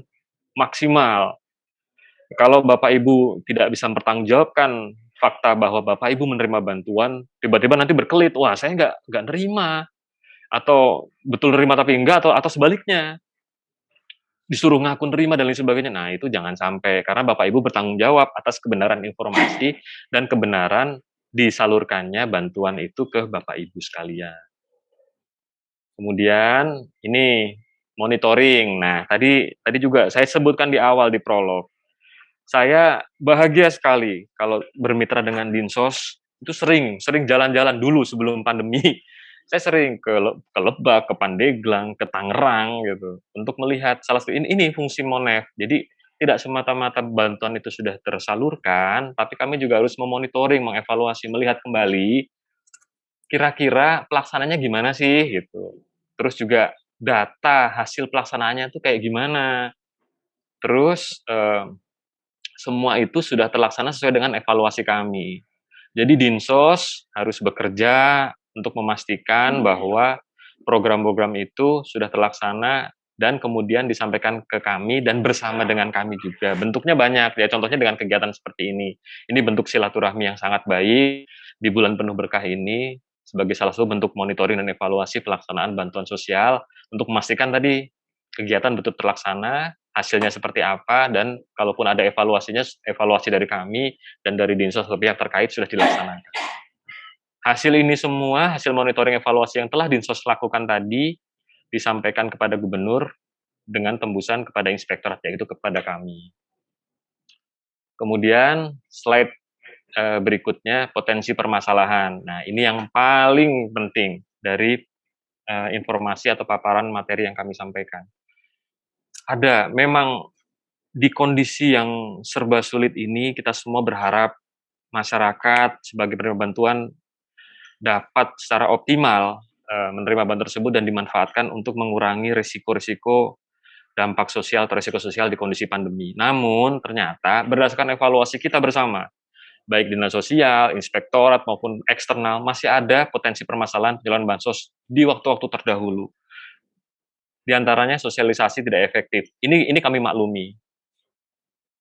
maksimal. Kalau Bapak Ibu tidak bisa mempertanggungjawabkan fakta bahwa Bapak Ibu menerima bantuan, tiba-tiba nanti berkelit, wah saya nggak nerima, atau betul nerima tapi enggak, atau sebaliknya disuruh ngaku nerima dan lain sebagainya. Nah itu jangan sampai, karena Bapak Ibu bertanggung jawab atas kebenaran informasi dan kebenaran disalurkannya bantuan itu ke Bapak Ibu sekalian. Kemudian ini monitoring. Nah tadi juga saya sebutkan di awal di prolog. Saya bahagia sekali kalau bermitra dengan Dinsos, itu sering jalan-jalan dulu sebelum pandemi. Saya sering ke Lebak, ke Pandeglang, ke Tangerang gitu, untuk melihat salah satu ini fungsi Monef. Jadi tidak semata-mata bantuan itu sudah tersalurkan, tapi kami juga harus memonitoring, mengevaluasi, melihat kembali kira-kira pelaksananya gimana sih gitu. Terus juga data hasil pelaksanaannya itu kayak gimana. Terus semua itu sudah terlaksana sesuai dengan evaluasi kami. Jadi Dinsos harus bekerja untuk memastikan bahwa program-program itu sudah terlaksana dan kemudian disampaikan ke kami dan bersama dengan kami juga. Bentuknya banyak, ya contohnya dengan kegiatan seperti ini. Ini bentuk silaturahmi yang sangat baik di bulan penuh berkah ini sebagai salah satu bentuk monitoring dan evaluasi pelaksanaan bantuan sosial untuk memastikan tadi kegiatan betul terlaksana, hasilnya seperti apa, dan kalaupun ada evaluasinya, evaluasi dari kami dan dari Dinsos atau pihak terkait sudah dilaksanakan. Hasil ini semua, hasil monitoring evaluasi yang telah Dinsos lakukan tadi, disampaikan kepada gubernur dengan tembusan kepada inspektorat, yaitu kepada kami. Kemudian slide berikutnya, potensi permasalahan. Nah, ini yang paling penting dari informasi atau paparan materi yang kami sampaikan. Ada, memang di kondisi yang serba sulit ini, kita semua berharap masyarakat sebagai penerima bantuan dapat secara optimal menerima bantuan tersebut dan dimanfaatkan untuk mengurangi risiko-risiko dampak sosial atau risiko sosial di kondisi pandemi. Namun ternyata berdasarkan evaluasi kita bersama, baik dinas sosial, inspektorat maupun eksternal, masih ada potensi permasalahan penyaluran bansos di waktu-waktu terdahulu. Di antaranya sosialisasi tidak efektif. Ini kami maklumi.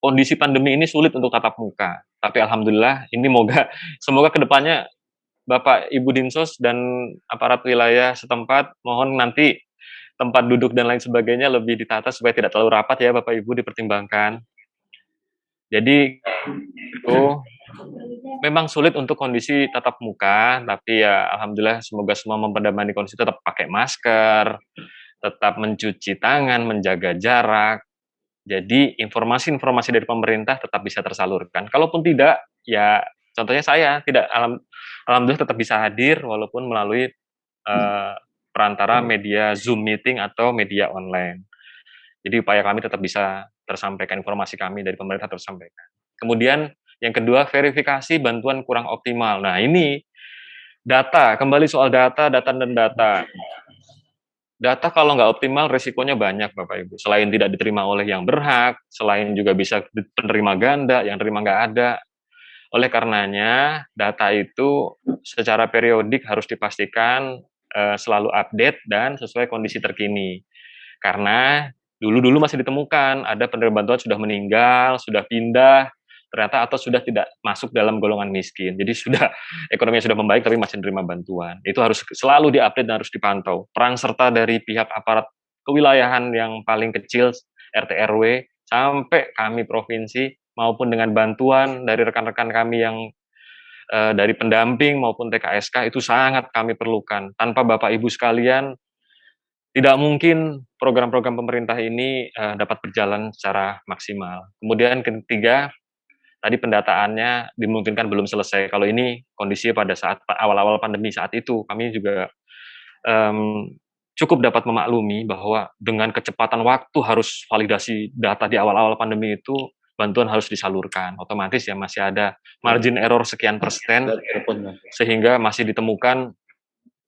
Kondisi pandemi ini sulit untuk tatap muka, tapi alhamdulillah ini semoga kedepannya Bapak Ibu Dinsos dan aparat wilayah setempat mohon nanti tempat duduk dan lain sebagainya lebih ditata supaya tidak terlalu rapat ya Bapak Ibu, dipertimbangkan. Jadi itu memang sulit untuk kondisi tatap muka, tapi ya alhamdulillah semoga semua memperdomani kondisi, tetap pakai masker, tetap mencuci tangan, menjaga jarak. Jadi informasi-informasi dari pemerintah tetap bisa tersalurkan. Kalaupun tidak, ya contohnya saya tidak alhamdulillah tetap bisa hadir walaupun melalui perantara media Zoom meeting atau media online. Jadi upaya kami tetap bisa tersampaikan, informasi kami dari pemerintah tersampaikan. Kemudian yang kedua, verifikasi bantuan kurang optimal. Nah ini Data, kembali soal data dan data. Data kalau nggak optimal risikonya banyak Bapak Ibu. Selain tidak diterima oleh yang berhak, selain juga bisa penerima ganda, yang terima nggak ada. Oleh karenanya, data itu secara periodik harus dipastikan selalu update dan sesuai kondisi terkini. Karena dulu-dulu masih ditemukan ada penerima bantuan sudah meninggal, sudah pindah, ternyata atau sudah tidak masuk dalam golongan miskin. Jadi sudah ekonominya sudah membaik tapi masih menerima bantuan. Itu harus selalu diupdate dan harus dipantau. Peran serta dari pihak aparat kewilayahan yang paling kecil RT RW sampai kami provinsi maupun dengan bantuan dari rekan-rekan kami yang dari pendamping maupun TKSK itu sangat kami perlukan. Tanpa Bapak Ibu sekalian tidak mungkin program-program pemerintah ini dapat berjalan secara maksimal. Kemudian ketiga, tadi pendataannya dimungkinkan belum selesai. Kalau ini kondisi pada saat awal-awal pandemi saat itu, kami juga cukup dapat memaklumi bahwa dengan kecepatan waktu harus validasi data di awal-awal pandemi itu, bantuan harus disalurkan. Otomatis ya masih ada margin error sekian persen, sehingga masih ditemukan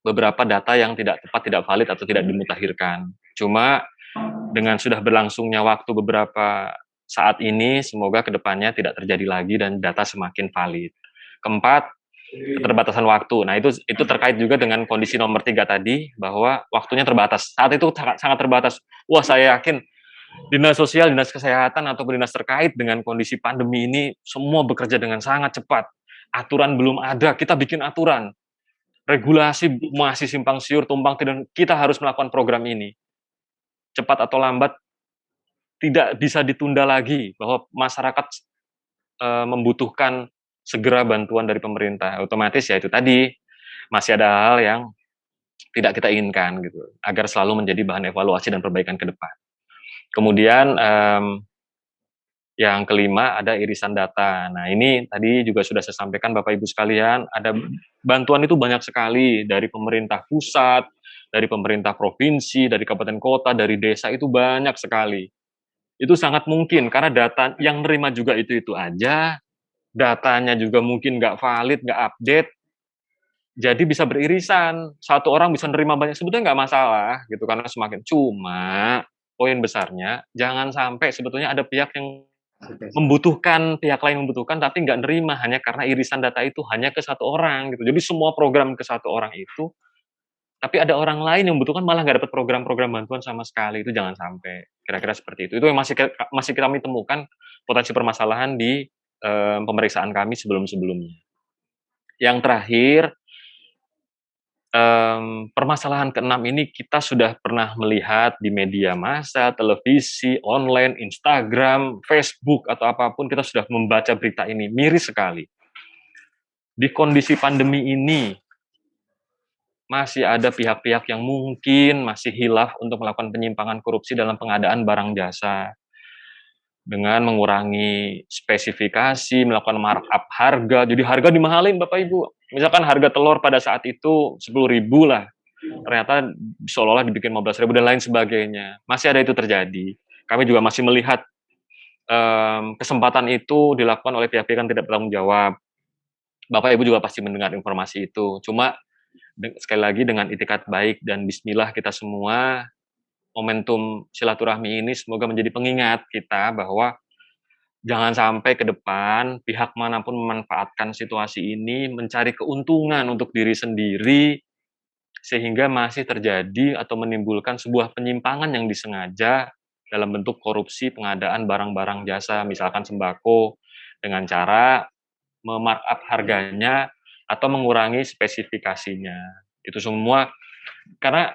beberapa data yang tidak tepat, tidak valid, atau tidak dimutakhirkan. Cuma dengan sudah berlangsungnya waktu beberapa saat ini, semoga kedepannya tidak terjadi lagi dan data semakin valid. Keempat, keterbatasan waktu. Nah, itu terkait juga dengan kondisi nomor 3 tadi, bahwa waktunya terbatas. Saat itu sangat terbatas. Wah, saya yakin Dinas Sosial, Dinas Kesehatan, atau dinas terkait dengan kondisi pandemi ini, semua bekerja dengan sangat cepat. Aturan belum ada, kita bikin aturan. Regulasi masih simpang siur, tumpang tindih, kita harus melakukan program ini. Cepat atau lambat, tidak bisa ditunda lagi, bahwa masyarakat membutuhkan segera bantuan dari pemerintah. Otomatis ya itu tadi, masih ada hal yang tidak kita inginkan gitu, agar selalu menjadi bahan evaluasi dan perbaikan ke depan. Kemudian yang kelima ada irisan data. Nah ini tadi juga sudah saya sampaikan Bapak Ibu sekalian, ada bantuan itu banyak sekali dari pemerintah pusat, dari pemerintah provinsi, dari kabupaten kota, dari desa, itu banyak sekali. Itu sangat mungkin karena data yang nerima juga itu aja, datanya juga mungkin nggak valid, nggak update, jadi bisa beririsan. Satu orang bisa nerima banyak, sebetulnya nggak masalah gitu, karena semakin cuma poin besarnya jangan sampai sebetulnya ada pihak yang membutuhkan, pihak lain membutuhkan tapi nggak nerima hanya karena irisan data itu hanya ke satu orang gitu. Jadi semua program ke satu orang itu, tapi ada orang lain yang membutuhkan malah nggak dapat program-program bantuan sama sekali. Itu jangan sampai. Kira-kira seperti itu. Itu yang masih kami temukan potensi permasalahan di pemeriksaan kami sebelum-sebelumnya. Yang terakhir, permasalahan keenam ini kita sudah pernah melihat di media massa, televisi, online, Instagram, Facebook, atau apapun, kita sudah membaca berita ini. Miris sekali. Di kondisi pandemi ini, masih ada pihak-pihak yang mungkin masih hilaf untuk melakukan penyimpangan korupsi dalam pengadaan barang jasa. Dengan mengurangi spesifikasi, melakukan markup harga, jadi harga dimahalin Bapak Ibu. Misalkan harga telur pada saat itu 10.000 lah, ternyata seolah-olah dibikin 15.000 dan lain sebagainya. Masih ada itu terjadi. Kami juga masih melihat kesempatan itu dilakukan oleh pihak-pihak yang tidak bertanggung jawab. Bapak Ibu juga pasti mendengar informasi itu. Cuma sekali lagi dengan itikat baik dan bismillah kita semua, momentum silaturahmi ini semoga menjadi pengingat kita bahwa jangan sampai ke depan pihak manapun memanfaatkan situasi ini mencari keuntungan untuk diri sendiri, sehingga masih terjadi atau menimbulkan sebuah penyimpangan yang disengaja dalam bentuk korupsi pengadaan barang-barang jasa, misalkan sembako, dengan cara memarkup harganya atau mengurangi spesifikasinya. Itu semua karena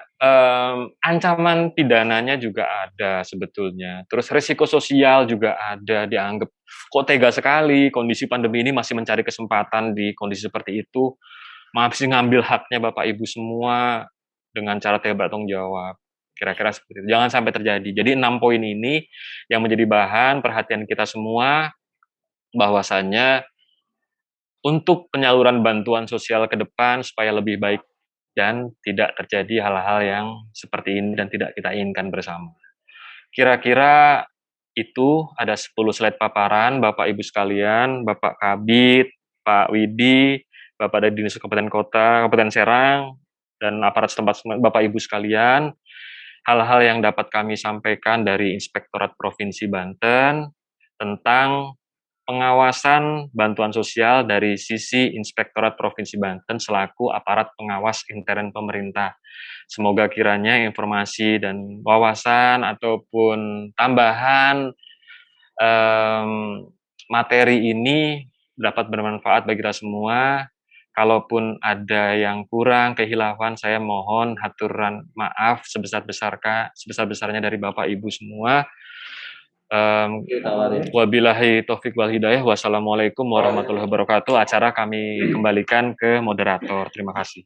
ancaman pidananya juga ada sebetulnya. Terus risiko sosial juga ada, dianggap kok tega sekali kondisi pandemi ini masih mencari kesempatan di kondisi seperti itu, masih ngambil haknya Bapak Ibu semua dengan cara tidak bertanggung jawab. Kira-kira seperti itu. Jangan sampai terjadi. Jadi 6 poin ini yang menjadi bahan perhatian kita semua, bahwasannya untuk penyaluran bantuan sosial ke depan supaya lebih baik dan tidak terjadi hal-hal yang seperti ini dan tidak kita inginkan bersama. Kira-kira itu ada 10 slide paparan Bapak Ibu sekalian, Bapak Kabid, Pak Widi, Bapak dari Dinas Kabupaten Kota, Kabupaten Serang, dan aparat setempat Bapak Ibu sekalian, hal-hal yang dapat kami sampaikan dari Inspektorat Provinsi Banten tentang pengawasan bantuan sosial dari sisi Inspektorat Provinsi Banten selaku aparat pengawas intern pemerintah. Semoga kiranya informasi dan wawasan ataupun tambahan materi ini dapat bermanfaat bagi kita semua. Kalaupun ada yang kurang, kehilafan, saya mohon haturan maaf sebesar-besarnya dari Bapak Ibu semua. Wabillahi taufik wal hidayah. Wassalamualaikum warahmatullahi wabarakatuh. Acara kami kembalikan ke moderator. Terima kasih.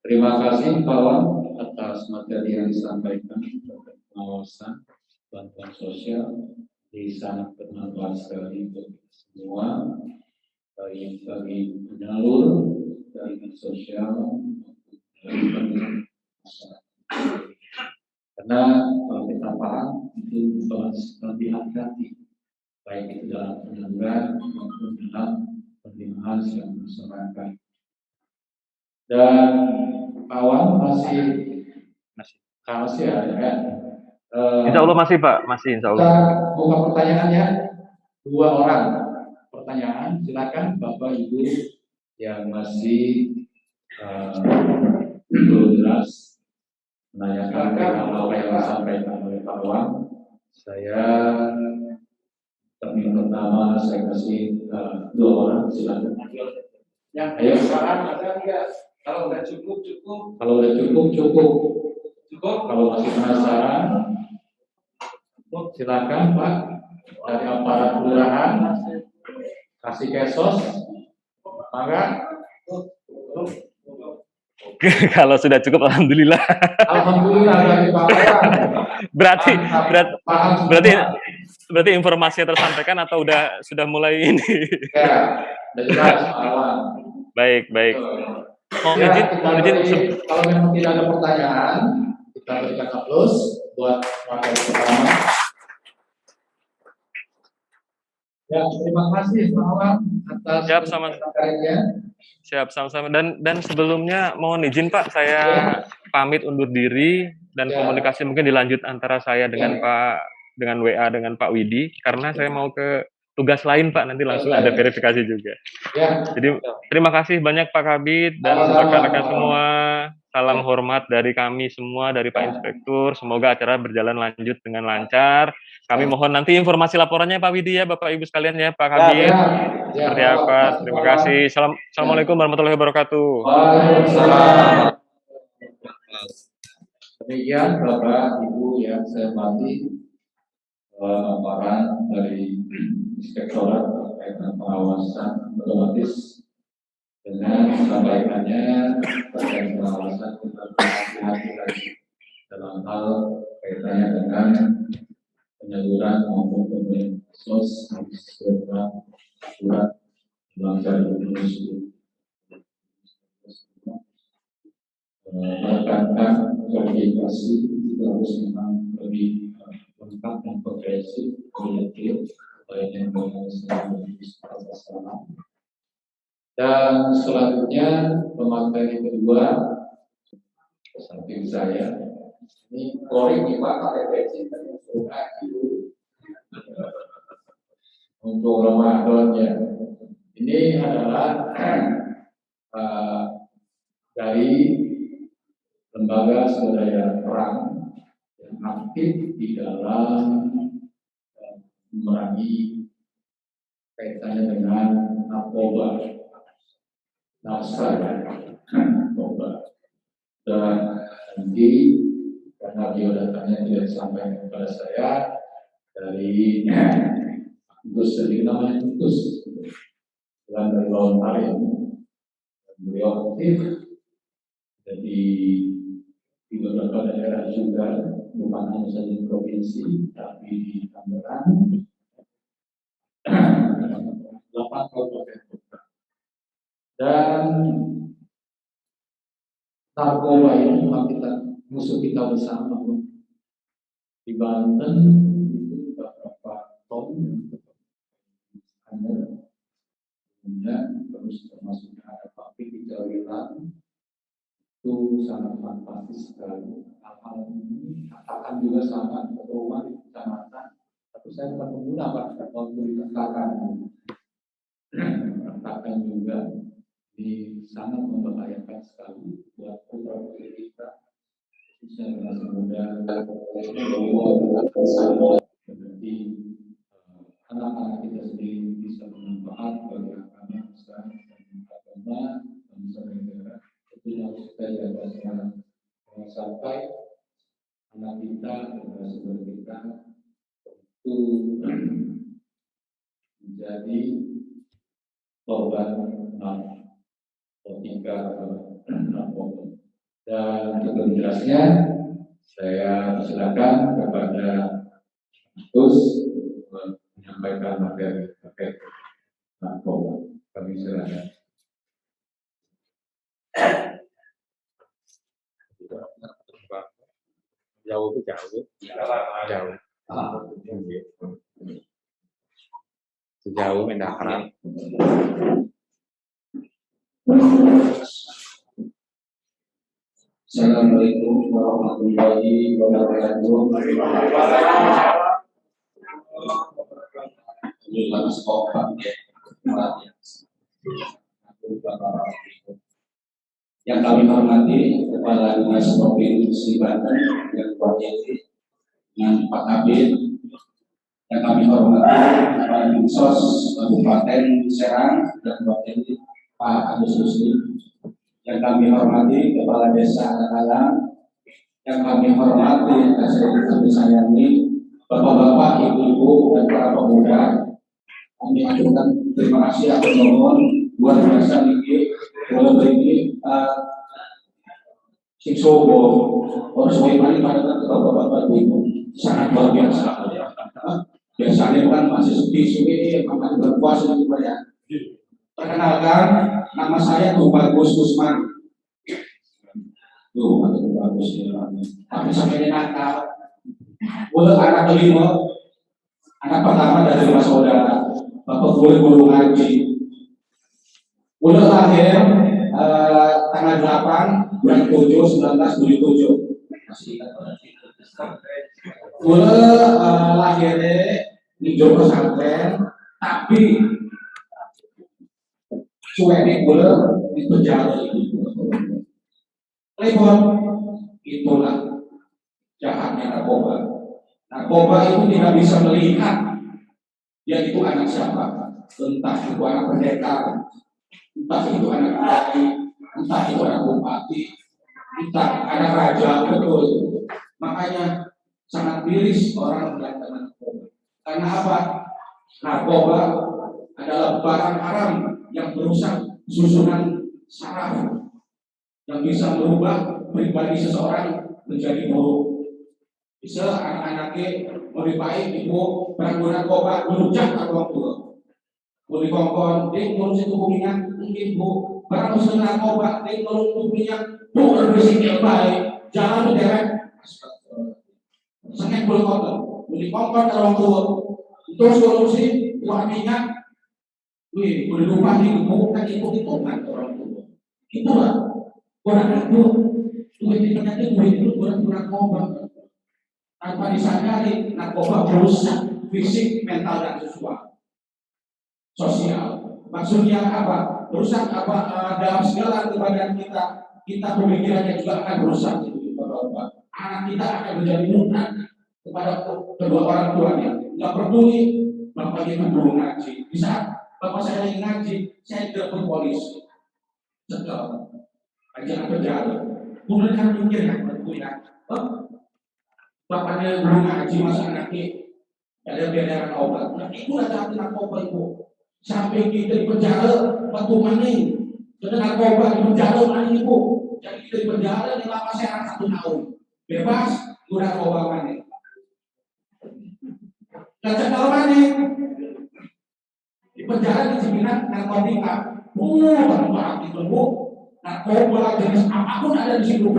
Terima kasih kawan atas materi yang disampaikan tentang pengawasan bantuan sosial. Sangat bermanfaat sekali untuk kita semua, baik bagi penyalur jaringan sosial maupun masyarakat. Karena kalau kita paham itu harus lebih hati-hati, baik itu dalam penyaluran maupun dalam penerimaan secara masyarakat. Dan kawan masih ada kan? Insya Allah masih Pak, masih insya Allah. Kita buka pertanyaannya, 2 orang pertanyaan, silakan Bapak Ibu yang masih belum jelas menanyakan apa yang disampaikan oleh Pak Wang. Saya termin pertama saya kasih 2 orang, silakan. Yang ayo sekarang ada enggak? Kalau udah cukup. Kalau udah cukup. Kalau masih penasaran, silakan Pak dari aparat kelurahan kasih kesos, maka Kalau sudah cukup, alhamdulillah. alhamdulillah dari Pak Berarti informasi yang tersampaikan atau sudah mulai ini? Ya, sudah jelas Pak. Baik. Mohon Ya, izin. Kalau memang tidak ada pertanyaan, kita berikan aplaus buat materi pertama. Ya, terima kasih Pak Wang atas materinya. Siap, sama-sama. Dan sebelumnya mohon izin Pak, saya pamit undur diri dan komunikasi mungkin dilanjut antara saya dengan dengan WA dengan Pak Widi, karena saya mau ke tugas lain Pak, nanti langsung ada verifikasi juga. Jadi terima kasih banyak Pak Kabid dan rekan-rekan semua. Salam hormat dari kami semua, dari Pak Inspektur. Semoga acara berjalan lanjut dengan lancar. Kami mohon nanti informasi laporannya Pak Widi ya, Bapak Ibu sekalian ya, Pak Kabid. Seperti apa? Terima kasih. Assalamualaikum warahmatullahi wabarakatuh. Waalaikumsalam. Demikian Bapak Ibu yang saya hormati, laporan dari Inspektorat terkait dengan pengawasan otomatis dengan sampaikannya terkait pengawasan kita berhati-hati lagi dalam hal kaitannya dengan penyaluran maupun pemberian sos harus segera akurat dalam cara berfungsi. Menekankan verifikasi itu harus memang lebih lengkap dan progresif, detail, baik yang berkaitan dengan. Dan selanjutnya pemateri kedua, samping saya ini korek nih Pak KPPC untuk Ramadannya. Ini adalah dari lembaga swadaya perang yang aktif di dalam memerangi kaitannya dengan narkoba, narkoba. Dan nanti karena biodatanya tidak disampaikan kepada saya dari Gus, jadi namanya Gus, bukan dari lawan Tarim. Beliau aktif jadi di beberapa daerah juga, bukan hanya saja di provinsi, tapi di Tangerang, 8 kabupaten kota. Dan narkoba ini memang musuh kita bersama. Di Banten itu beberapa ton yang Kemudian terus termasuk ada pabrik di Jawiran itu sangat fantastis sekali. Hal-hal ini katakan juga sangat rumah di kecamatan. Tapi saya bukan pengguna Pak, waktu dikatakan katakan juga di sangat membahayakan sekali buat putra putri kita, khususnya generasi muda. Berarti anak-anak kita sendiri bisa bermanfaat bagi bangsa dan agama, bangsa dan negara. Itu yang harus kita jaga sekarang. Jangan sampai anak kita, generasi muda kita itu menjadi korban narkotika atau narkoba. Dan untuk lebih jelasnya, saya persilakan kepada Gus menyampaikan materi terkait narkoba. Kami silakan. Jauh. Sejauh Mendakran. Assalamualaikum warahmatullahi wabarakatuh. Yang kami hormati Kepala Dinas Provinsi Banten yang Provinsi dengan Pak Kabid, yang kami hormati Kepala Dinsos Kabupaten Serang dan Provinsi Pak Agus Rusdi, yang kami hormati Kepala Desa Anak-anak, yang kami hormati Kasih kami sayangi Bapak-bapak, Ibu-ibu, dan para pemuda. Kami aturkan terima kasih atas mohon luar biasa ini boleh beri Siksobo harus bagaimana pada Bapak-bapak Ibu sangat luar biasa. Biasanya kan masih sepi makan berpuasa gitu ya. Perkenalkan, nama saya Tubagus Usman. Tuh, bagus ya. Tapi sampai Natal, boleh anak kelima, anak pertama dari 5 saudara. Bapak boleh guru ngaji. Boleh lahir tanggal 8 bulan 7 1977. Masih ingat berarti. Boleh lahirnya di Joko Pesantren, tapi suami boleh di penjara itu. Repot, itulah jahatnya narkoba. Narkoba itu tidak bisa melihat dia itu anak siapa, entah itu anak pendekar, entah itu anak kiai, entah itu anak bupati, entah anak raja, betul. Makanya sangat miris orang menggunakan narkoba. Karena apa? Narkoba adalah barang haram yang merusak susunan saraf, yang bisa merubah pribadi seseorang menjadi buruk. Bisa anak-anaknya lebih baik ibu beranggur narkoba merujak orang tua. Boleh kongkon, dia ngurus itu minyak, mungkin bu barang usul narkoba, dia ngurus itu minyak, bu berbisik yang baik, jangan berderet. Sangat boleh kongkon, boleh kongkon orang tua. Terus korupsi, uang minyak, wih, boleh lupa di ibu kan itu kan orang tua. Itulah orang itu duit itu duit itu kurang narkoba. Tanpa disadari narkoba merusak fisik, mental dan sosial. Maksudnya apa? Merusak apa dalam segala kebadan kita. Kita pemikirannya juga akan merusak itu. Anak kita akan menjadi murtad kepada kedua orang tuanya. Nggak peduli bapaknya itu belum ngaji. Di saat bapak saya lagi ngaji, saya tidak berpolisi. Sedang ajaran penjara. Kemudian kan mikir yang berpunya, bapaknya belum ngaji masa anaknya ada beredaran obat. Nah itulah cara narkoba itu. Sampai kita di penjara, waktu maning, dengan narkoba di penjara maning ibu. Jadi kita di penjara di lama sekarang 1 tahun, bebas, guna narkoba maning. Gajah kalau maning di penjara di Cipinang narkotika, banyak itu bu, narkoba jenis apapun ada di situ.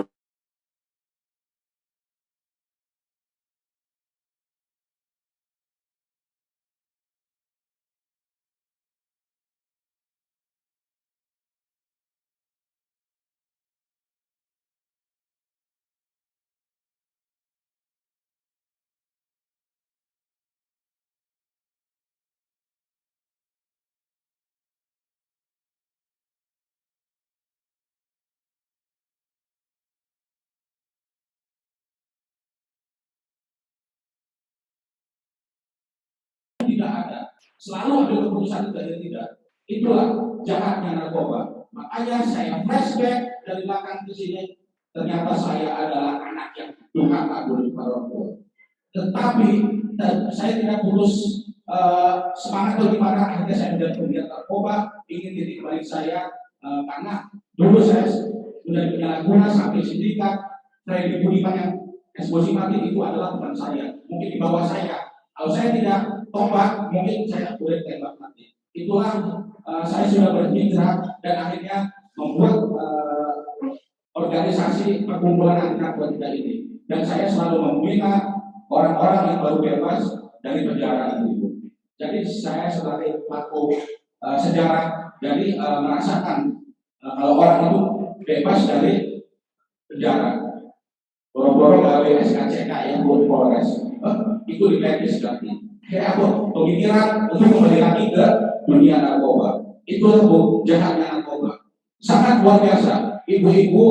tidak ada. Selalu ada keputusan tidak. Itulah jahatnya narkoba. Makanya saya flashback dari belakang ke sini. Ternyata saya adalah anak yang durhaka kepada orang tua. Tetapi saya tidak putus semangat bagaimana akhirnya saya menjadi penggiat narkoba, ingin titik balik saya karena dulu saya sudah penyalahguna sampai sindikat. Freddy Budiman yang eksekusi mati itu adalah teman saya, mungkin di bawah saya. Kalau saya tidak tobat, mungkin saya boleh tembak mati. Itulah saya sudah berhijrah dan akhirnya membuat organisasi perkumpulan anti narkotika ini. Dan saya selalu membina orang-orang yang baru bebas dari penjara itu. Jadi saya sebagai pelaku sejarah, jadi merasakan kalau orang itu bebas dari penjara. Boro-boro gawe SKCK yang buat Polres, itu dipetis ganti. Kayak apa? Pemikiran untuk kembali lagi ke dunia narkoba. Itulah bu jahatnya narkoba. Sangat luar biasa. Ibu-ibu,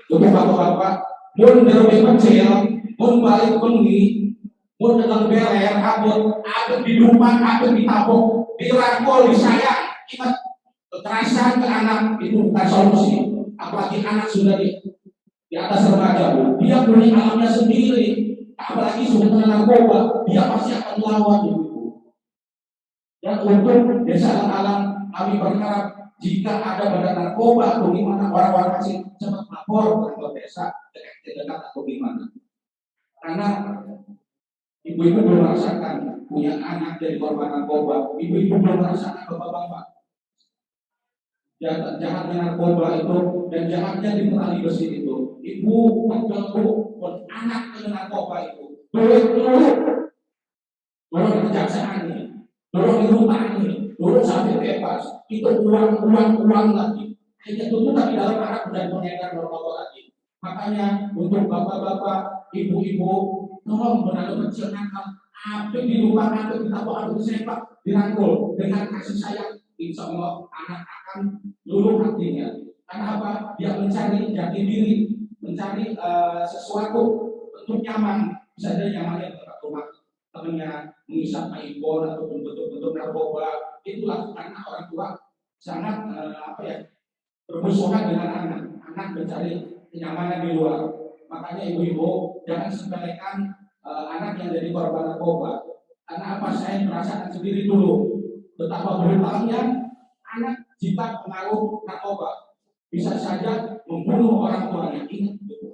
bapak-bapak, pun dari kecil, pun balik bengi, pun dengan beler, apa di rumah, apa ditabung, dirangkul, disayang. Ingat, kekerasan ke anak itu bukan solusi. Apalagi anak sudah di atas remaja, dia punya alamnya sendiri. Apalagi sudah kena narkoba, dia pasti akan melawan ibu. Dan untuk desa alam, kami berharap jika ada badan narkoba atau gimana, orang-orang masih cepat lapor ke kantor desa dekat atau gimana. Karena ibu-ibu belum merasakan punya anak dari korban narkoba, ibu-ibu belum merasakan bapak-bapak jahatnya narkoba itu dan jahatnya di tali besi itu. Ibu mengganggu anak dengan narkoba itu. Dorong kejaksaan ini, dorong di rumah ini, dorong sampai bebas. Itu uang lagi. Hanya tutup tapi dalam anak dan pengedar narkoba lagi. Makanya untuk bapak-bapak, ibu-ibu, tolong benar-benar kecil nakal. Apa di rumah, apa di tabungan itu sepak dirangkul dengan kasih sayang. Insya Allah anak akan luluh hatinya. Karena apa? Dia mencari jati diri, mencari sesuatu untuk nyaman. Bisa jadi nyamannya tempat rumah temannya mengisap iPhone atau bentuk-bentuk narkoba. Itulah karena orang tua sangat bermusuhan dengan anak. Anak mencari kenyamanan di luar. Makanya ibu-ibu jangan sepelekan anak yang jadi korban narkoba. Karena apa? Saya merasakan sendiri dulu betapa brutalnya anak jika pengaruh narkoba bisa saja membunuh orang tuanya. Ingat itu.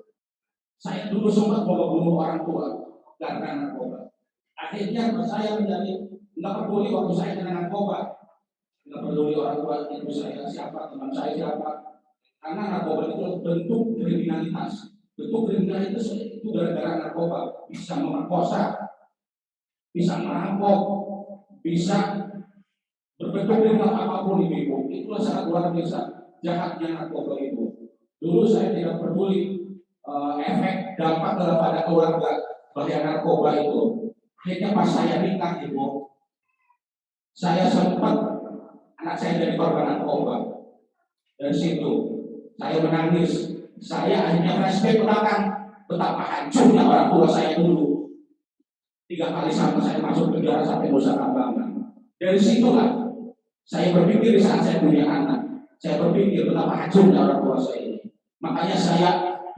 Saya dulu sempat mau membunuh orang tua karena narkoba. Akhirnya saya menjadi nggak peduli waktu saya kena narkoba, nggak peduli orang tua ibu saya siapa, teman saya siapa. Karena narkoba itu bentuk kriminalitas. Bentuk kriminalitas itu gara-gara narkoba bisa memerkosa, bisa merampok, bisa berbentuk kriminal apapun ibu. Itulah sangat luar biasa jahatnya narkoba itu. Dulu saya tidak peduli efek dampak pada keluarga bahaya narkoba itu. Akhirnya pas saya nikah ibu, saya sempat anak saya jadi korban narkoba. Dari situ saya menangis. Saya akhirnya flashback belakang betapa hancurnya orang tua saya dulu. 3 kali sama saya masuk penjara sampai Nusa Kambangan. Dari situlah saya berpikir saat saya punya anak, saya berpikir betapa hancurnya orang tua saya ini. Makanya saya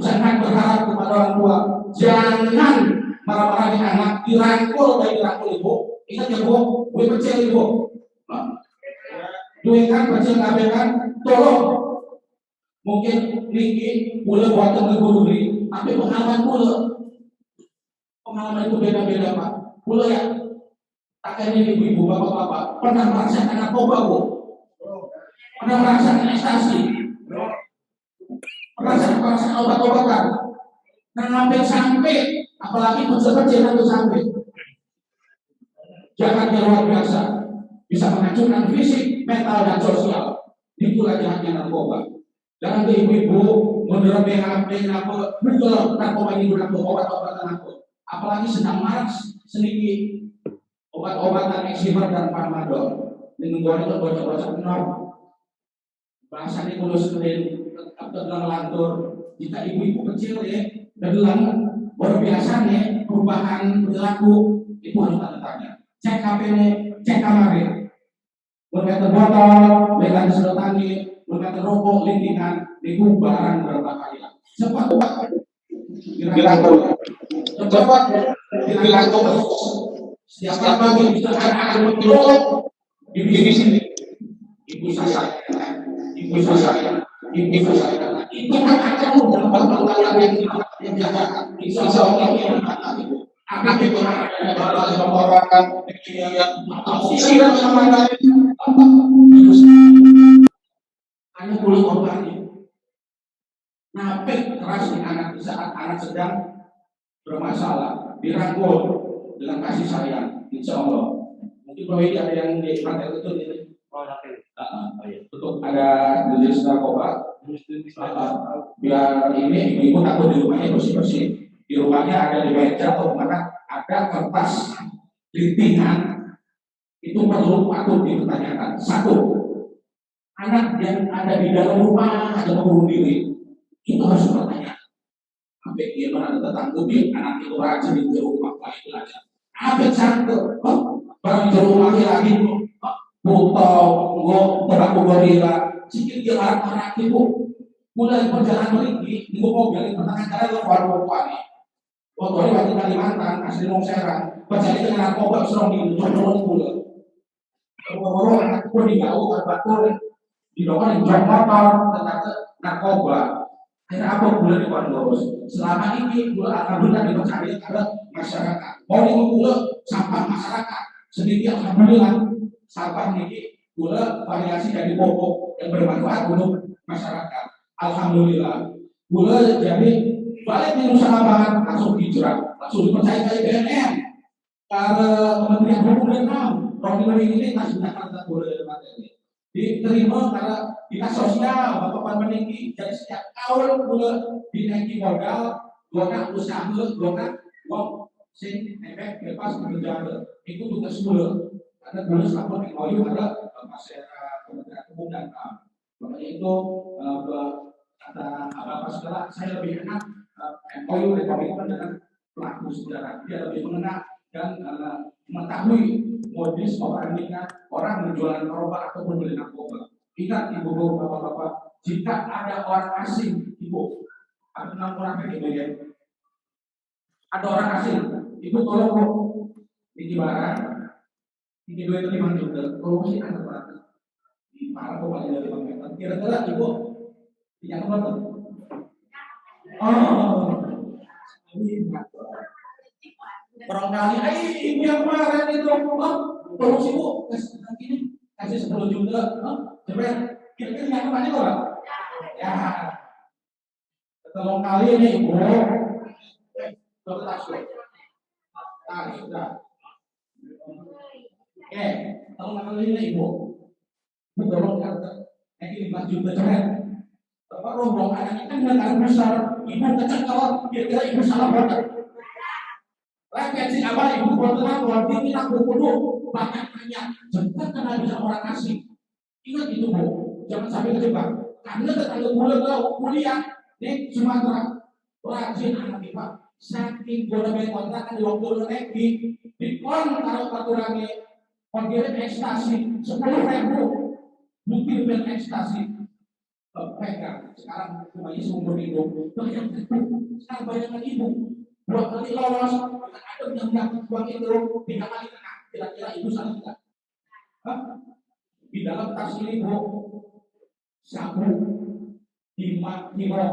sangat berharap kepada orang tua, jangan marah-marahi anak, dirangkul baik dirangkul ibu. Ingat ya bu, gue kecil ibu. Duit kan kecil kan, tolong. Mungkin Niki boleh buat guru ini, tapi pengalaman itu beda-beda pak. Boleh ya. Akhirnya ibu-ibu, bapak-bapak pernah merasakan narkoba bu, pernah merasakan ekstasi, merasakan obat-obatan, dan hampir sampai, apalagi kecil-kecil hampir sampai. Jahatnya luar biasa, bisa menghancurkan fisik, mental dan sosial. Itulah jahatnya narkoba. Jangan ibu-ibu menderita BHP, Google narkoba ini guna obat-obatan narkoba. Apalagi sedang maras sedikit. Obat-obatan eksimer dan tramadol dengan itu bocor-bocor benar. Bahasanya kudu sering tegang lantur. Jika ibu-ibu kecil ya, dalam luar biasa ya perubahan perilaku itu harus tanda tanya. cek HP-mu, cek kamarnya. Berkata botol, lekan sedotannya, berkata rokok, lintingan, itu barang berbahaya. Cepat, dirangkul. Cepat, dirangkul. Siapa lagi bisa anak-anak berkerok di sini? Ibu saya, ibu saya, ibu saya. Itu akan berlaku yang jaga. Insya Allah ibu. Anak itu ada orang sisiran sama hanya boleh korbannya. Nape keras di anak saat anak sedang bermasalah, dirangkul dengan kasih sayang, insya Allah. Mungkin Pak Widi ada yang di pantai itu ini. Betul, ada jenis narkoba. Biar ini ibu takut di rumahnya bersih-bersih. Di rumahnya ada di meja atau mana ada kertas lintingan, itu perlu patut dipertanyakan. Satu, anak yang ada di dalam rumah atau membunuh diri, itu harus dipertanyakan. Sampai gimana tetangga anak itu rajin di rumah lain belajar. Apa cantik, barang di rumah lagi, buto, berlaku gorila, sikit dia anak itu mulai perjalanan lagi, di mobil di pertengahan jalan warung-warung ini. Waktu ini Kalimantan, asli Serang, berjadi dengan narkoba serong di dorong pula. Orang anak pun digau, terbatur, didorong jam motor, tentang narkoba. Akhirnya apa pula di Kondorus? Selama ini pula alhamdulillah dipercaya kepada masyarakat. Mau pula sampah masyarakat sendiri alhamdulillah sampah ini pula variasi dari pupuk yang bermanfaat untuk masyarakat. Alhamdulillah. Pula jadi balik di usaha bahan langsung dijerat, langsung dipercaya ke BNN, karena Kementerian Hukum dan HAM, Rocky ini kasih kata boleh materi, diterima karena dinas sosial, bapak meninggi, jadi setiap tahun boleh dinaiki modal, dona usaha, dona uang, sing efek bebas bekerja, itu tugas boleh, karena boleh sama di MOU ada masyarakat Kementerian Hukum dan HAM, makanya itu kata apa segala saya lebih enak. MOU komitmen dengan pelaku sejarah, dia lebih mengenal dan mengetahui modus operandinya orang menjual narkoba ataupun beli narkoba. Ingat ibu bapak-bapak, jika ada orang asing, ibu, ada 6 orang ibu ya, ada orang asing, ibu tolong kok, ini barang, ini 2-5 juta, tolong sih ada berapa? Di para kok dari 5 meter, kira-kira ibu yang berapa? Barangkali, ibu yang kemarin itu, tolong sih bu, kasih 10 juta, coba kira-kira yang kemarin orang? Ya, tolong kali ini ibu, sudah. Oke, tolong kali ini ibu, tolong kasih 5 juta coba. Bapak rombongan ini kan negara besar, ibu kecekal, kira-kira ibu salah banget. Refleksi apa ibu buatlah buat ini aku kudu banyak tanya, jangan kena bisa orang asing. Ingat itu bu, jangan sampai kejebak. Karena tetangga kuliah di Sumatera, rajin anak ibu, saking boleh kontrakan di waktu lagi di kon kalau aturannya penggiring ekstasi 10.000, mungkin bel ekstasi. Pegang sekarang rumahnya seumur hidup bayangkan sekarang bayangkan ibu 2 kali lolos ada yang dapat uang itu 3 kali kena, kira-kira ibu salah tidak? Di dalam tas ini bu sabu 5 kilo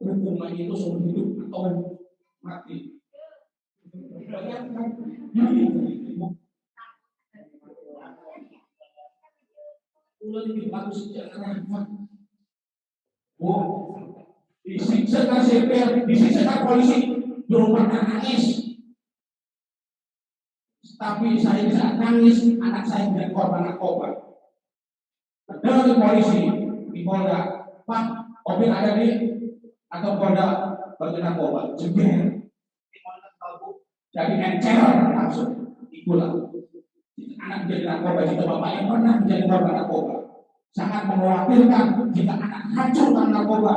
hukuman itu seumur hidup atau mati. Bayangkan ibu ulah lebih bagus sejarah disiksa kan CPR, disiksa kan polisi, belum pernah nangis. Tapi saya bisa nangis, anak saya menjadi korban narkoba. Dari polisi di Polda, Pak, mobil ada di atau Polda bagian narkoba, jeber. Jadi encer langsung ikulah. Anak menjadi narkoba, jika bapaknya pernah menjadi korban narkoba. Sangat mengkhawatirkan jika anak hancur karena narkoba,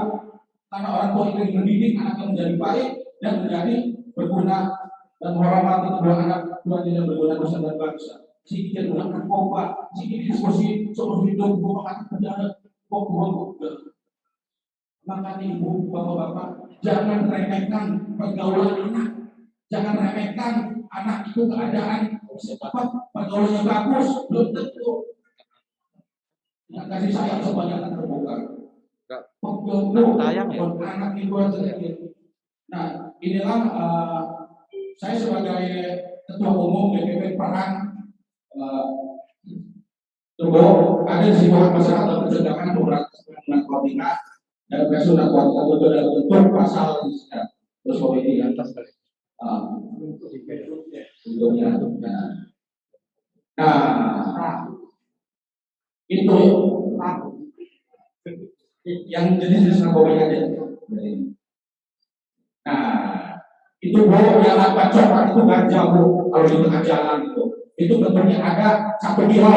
karena orang tua ingin mendidik anaknya menjadi baik dan menjadi berguna dan menghormati kedua anak Tuhan tidak berguna dosa dan bangsa. Sikit gunakan narkoba, sikit diskusi soal hidup, bukan penjara, pokok. Maka ibu, bapak-bapak, jangan remehkan pergaulan anak, jangan remehkan anak itu keadaan pergaulannya bagus, belum tentu. Yang kasih sayang sebanyak terbuka. Sayang ya? Anak itu sedikit. Nah, inilah saya sebagai ketua umum DPP Perang ada di situ masyarakat pencegahan pemberantasan narkotika dan kasus narkotika itu dalam bentuk pasal terus di atas bentuknya. Nah, itu yang jenis narkoba aja. Nah, itu yang apa coklat itu ganja bu, kalau di tengah jalan itu bentuknya ada 1 kilo,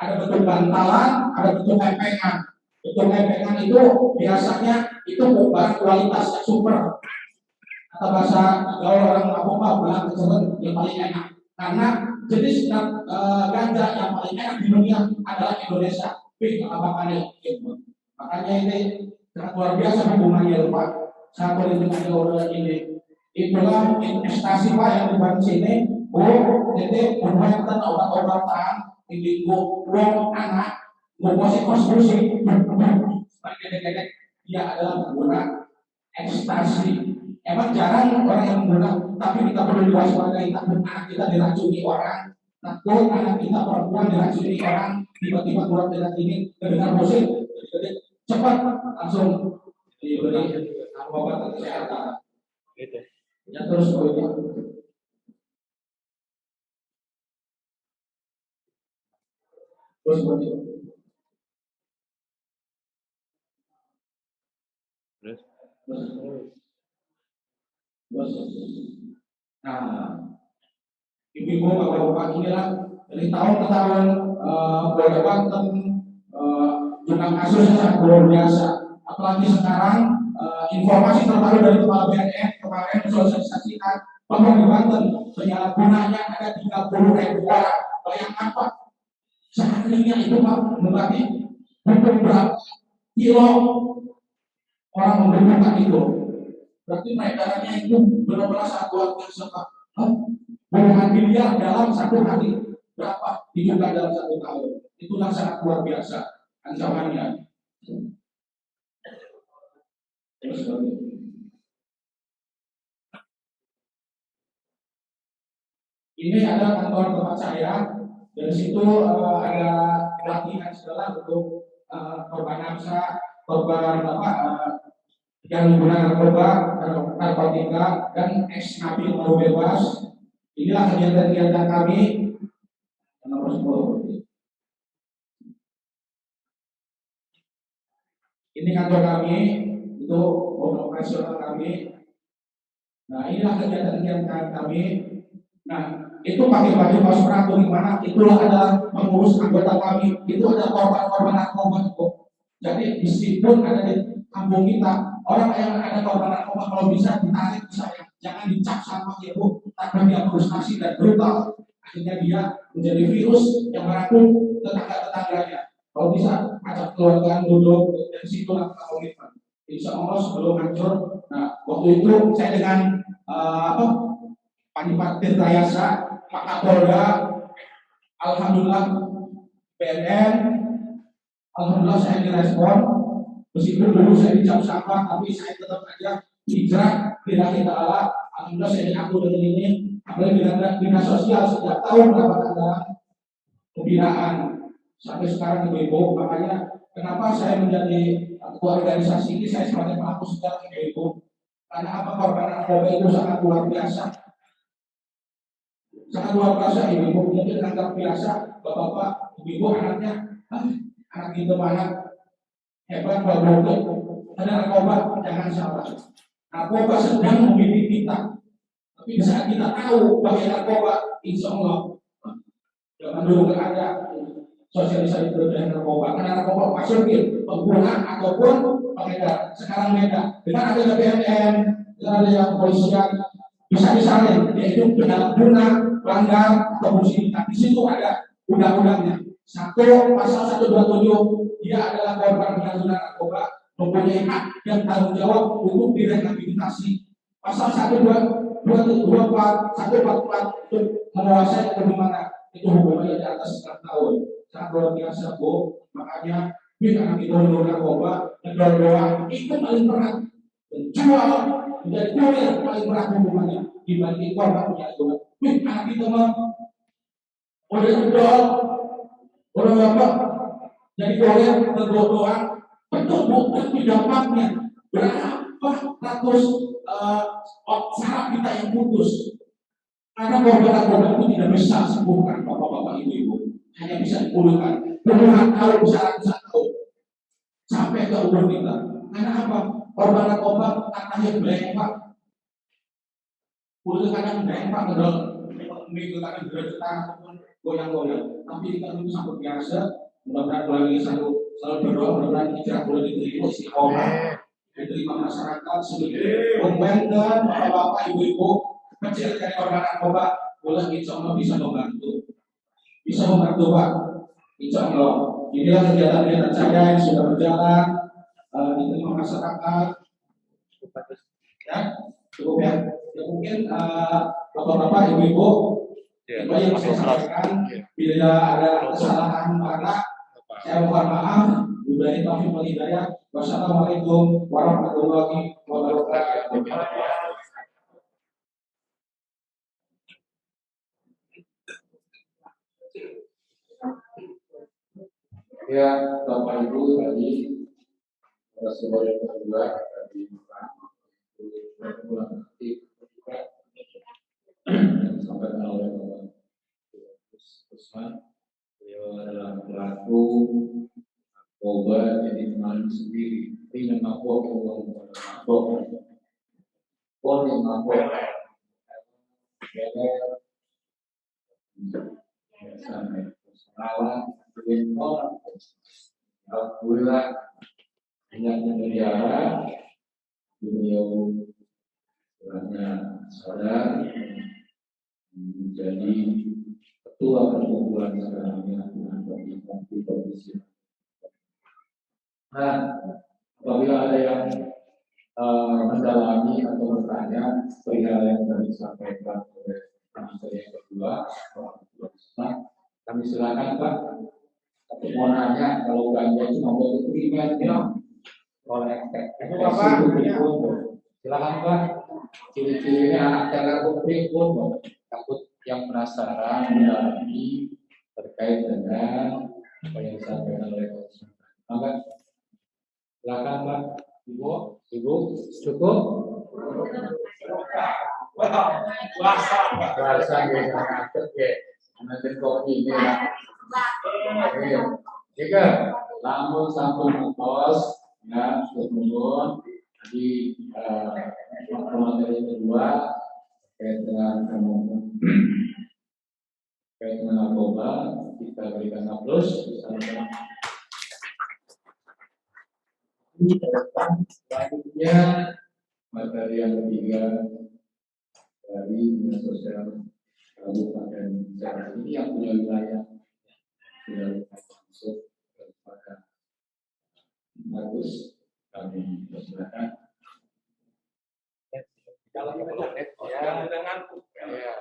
ada bentuk bantalan, ada bentuk empengan. Bentuk empengan itu biasanya itu barang kualitas yang super. Atau bahasa gaul orang apa bilang tersebut yang paling enak. Karena jenis ganja yang paling enak di dunia adalah Indonesia. Makanya ini sangat luar biasa hubungannya Pak. Satu dengan orang ini. Itulah investasi Pak yang dibangun sini. Jadi pembuatan obat-obatan ini uang anak, musik konsumsi, dia adalah pengguna ekstasi. Emang jarang orang yang menggunakan, tapi kita perlu diwaspadai. Takut anak kita diracuni orang, takut anak kita perempuan diracuni orang, tiba-tiba keluar dari sini kedengar musik, jadi cepat langsung diberi obat kesehatan. Ya terus Nah, ibu-ibu bapak-bapak inilah dari tahun ke tahun Polda Banten jumlah kasusnya sangat luar biasa. Apalagi sekarang informasi terbaru dari Kepala BNN kemarin mensosialisasikan bahwa di Banten penyalahgunanya ada 30.000 orang. Bayangkan Pak, seharinya itu Pak berarti beberapa kilo orang membutuhkan itu. Berarti peredarannya itu benar-benar satu luar biasa Pak. Puluhan miliar dalam 1 hari, berapa diduga dalam 1 tahun. Itulah sangat luar biasa ancamannya. Ini ada kantor tempat saya. Dari situ ada pelatihan segala untuk korban nafsa, korban yang menggunakan narkotika dan ex-napi baru bebas. Inilah kegiatan-kegiatan kami. Nomor 10. Ini kantor kami, itu operasional kami. Nah, inilah kegiatan-kegiatan kami. Nah, itu pakai baju kaos perang gimana? Itulah adalah pengurus anggota kami. Itu ada korban-korban narkoba itu. Jadi meskipun ada di kampung kita, orang yang ada korban narkoba kalau bisa ditarik saya, jangan dicap sama dia bu, karena dia frustasi dan brutal. Akhirnya dia menjadi virus yang meracun tetangga-tetangganya. Kalau bisa ajak keluarga duduk dan situlah komitmen. Insya Allah sebelum hancur. Nah, waktu itu saya dengan Panglima Tirtayasa, Pak Kapolda, alhamdulillah BNN, alhamdulillah saya direspon. Meskipun dulu saya dicap sampah, tapi saya tetap aja hijrah lillahi ta'ala. Alhamdulillah saya diaku dengan ini. Apalagi dengan dinas sosial sejak tahun mendapat anggaran pembinaan sampai sekarang ibu-ibu. Makanya kenapa saya menjadi ketua organisasi ini, saya sebagai pelaku sejarah ibu-ibu. Karena apa, korban narkoba itu sangat luar biasa. Sangat luar biasa ibu-ibu. Mungkin anggap biasa bapak-bapak, ibu-ibu anaknya, anak itu mana hebat bapak, ada narkoba, jangan salah. Narkoba sedang membimbing kita. Tapi saat kita tahu bahaya narkoba, insya Allah jangan dulu ada sosialisasi berbeda narkoba. Karena narkoba masukin pengguna ataupun pengedar. Sekarang beda. Dengan adanya BNN, dengan adanya kepolisian, Bisa misalnya dia itu penyalahguna, pelanggar atau musibah. Di situ ada undang-undangnya. Pasal 127 dia adalah korban penyalahgunaan narkoba, mempunyai hak dan tanggung jawab untuk direhabilitasi. Pasal 144 untuk menguasai kemana itu hukumannya di atas 4 tahun. Sangat luar biasa, Bu. Makanya anak itu menurut narkoba, ngedor-doang itu paling berat. Menjual menjadi kurir paling berat hukumannya dibanding korban penyalahgunaan. Anak itu mah udah ngedor, udah apa? Jadi kurir ngedor-doang, betul bukan dampaknya berapa ratus saraf kita yang putus. Karena korban narkoba itu tidak bisa sembuhkan bapak-bapak ibu-ibu, hanya bisa dipulihkan puluhan tahun, bisa ratusan tahun sampai ke umur kita. Karena apa? Korban narkoba katanya blank pak, kulit kadang blank pak, ngedol, minggu kadang gergetan ataupun goyang-goyang. Tapi kita itu sampai biasa. Mudah-mudahan bulan ini selalu berdoa, mudah-mudahan hijrah boleh diterima istiqomah, diterima masyarakat sebagai pembantu bapak-bapak ibu-ibu kecil dari korban narkoba, boleh insya Allah bisa membantu Pak. Insya Allah inilah kegiatan saya yang sudah berjalan diterima masyarakat. Ya, cukup ya. Ya mungkin bapak-bapak ibu-ibu itu yang saya sampaikan. Bila ada kesalahan mana, saya mohon maaf. Wabillahi taufiq wal hidayah. Wassalamualaikum warahmatullahi wabarakatuh. Ya, Bapak Ibu tadi narasumber yang kedua tadi ulang aktif yang disampaikan oleh Bapak Usman. Beliau adalah pelaku narkoba jadi mengalami sendiri. Ini mabok, yang mabok, sampai salah, alhamdulillah yang penjara beliau karena sadar menjadi ketua perkumpulan sekarang dengan komisi. Nah, apabila ada yang mendalami atau bertanya perihal yang tadi disampaikan oleh kami yang kedua, kami silakan Pak. Atau mau nanya kalau ganja itu mau diterima oleh silakan Pak. Ciri-cirinya anak teler pun takut yang penasaran mendalami terkait dengan apa yang disampaikan oleh Pak. Silakan Pak. Ibu cukup. Bahasa yang ngatur ya. Nanti kopi ini lah. Jika lamun sampun pos ya turun di materi kedua terkait dengan narkoba kita berikan aplaus bersama. Selanjutnya materi yang ketiga dari dinas sosial Kabupaten Jawa ini yang punya wilayah sudah masuk kepada bagus kami persilakan. Kalau kita ya dengan ya.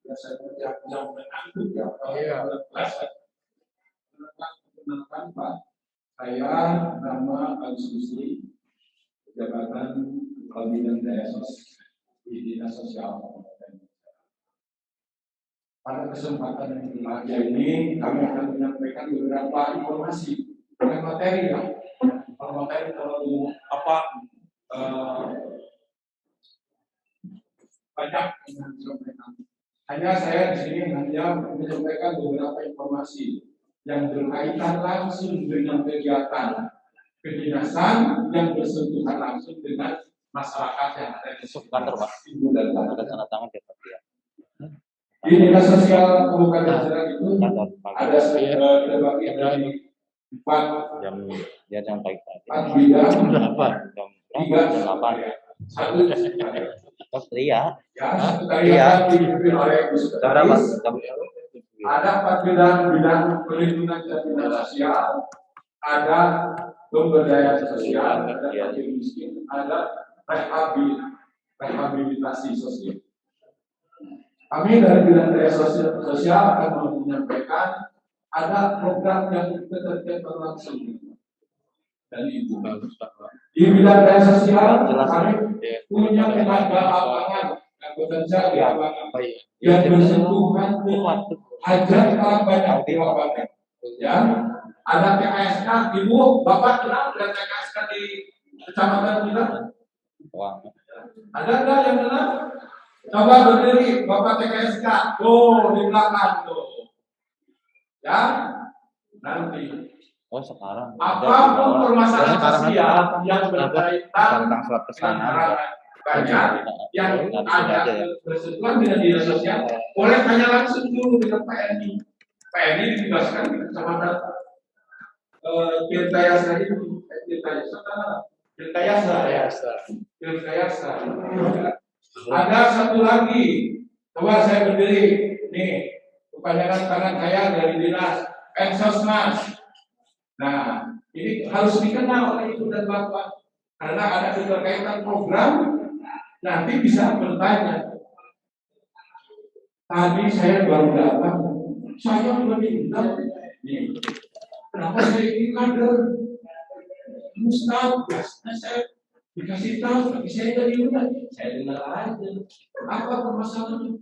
Saya jam mengantuk ya. Perkenalkan Pak, saya nama Agus Gusri, jabatan Kepala Bidang Dayasos di Dinas Sosial. Pada kesempatan yang berbahagia ini, kami akan menyampaikan beberapa informasi dengan materi ya. Kalau materi terlalu banyak yang disampaikan. Hanya saya di sini hanya menyampaikan beberapa informasi yang berkaitan langsung dengan kegiatan kedinasan yang bersentuhan langsung dengan masyarakat yang ada di kantor Pak. Ibu dan Ada tanda tangan ya Pak ya. Di dinas sosial Kabupaten Serang itu ada terbagi dari 4 jam dia jam pagi tadi. bidang, Jam tiga jam 8. satu Iya. ya sekretariat dipimpin oleh Bu Sekretaris. Ada 4 bidang perlindungan jaminan sosial, ada pemberdayaan sosial, ada fakir miskin, ada rehabilitasi sosial. Kami dari bidang daya sosial akan menyampaikan ada program yang kita berlangsung dan itu bagus Pak. Di bidang daya sosial kami punya tenaga lapangan yang bekerja di lapangan yang bersentuhan hajat paling banyak di lapangan. Ya, ada TKSK, Ibu, Bapak kenal dengan TKSK di kecamatan kita? Ada nggak yang kenal? Coba berdiri, Bapak TKSK, tuh di belakang tuh, ya, nanti. Oh sekarang. Apapun permasalahan sosial yang berkaitan tentang surat pesanan banyak yang ada bersentuhan dengan dinas sosial, boleh tanya langsung dulu dengan PNI. PNI ditugaskan di kecamatan Tirtayasa itu, Tirtayasa. Ada satu lagi, coba saya berdiri, nih, kepanjangan tangan saya dari dinas Pensosmas. Nah, ini harus dikenal oleh ibu dan bapak, karena ada keterkaitan program, nanti bisa bertanya. Tadi saya baru datang, saya meminta, nih, kenapa saya ini kader? Ustaz, saya dikasih tahu, tapi saya dari mana? Saya dengar aja. Apa permasalahannya?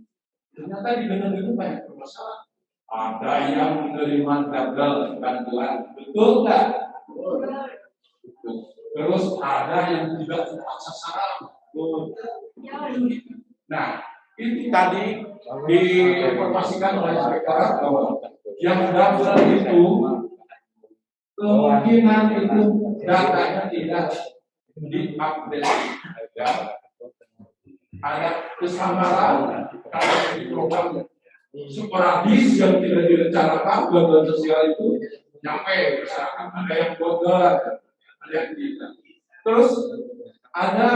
Ternyata didengar-dengar banyak permasalahan. Ada yang menerima gagal bantuan, betul nggak? Terus ada yang tidak tepat sasaran. Nah, ini tadi diinformasikan oleh sekarang bahwa yang gagal itu kemungkinan itu datanya tidak diupdate. Ada kesamaran kalau di program sporadis yang tidak direncanakan bantuan sosial itu nyampe, misalkan ada yang bodoh, ada yang tidak. Terus ada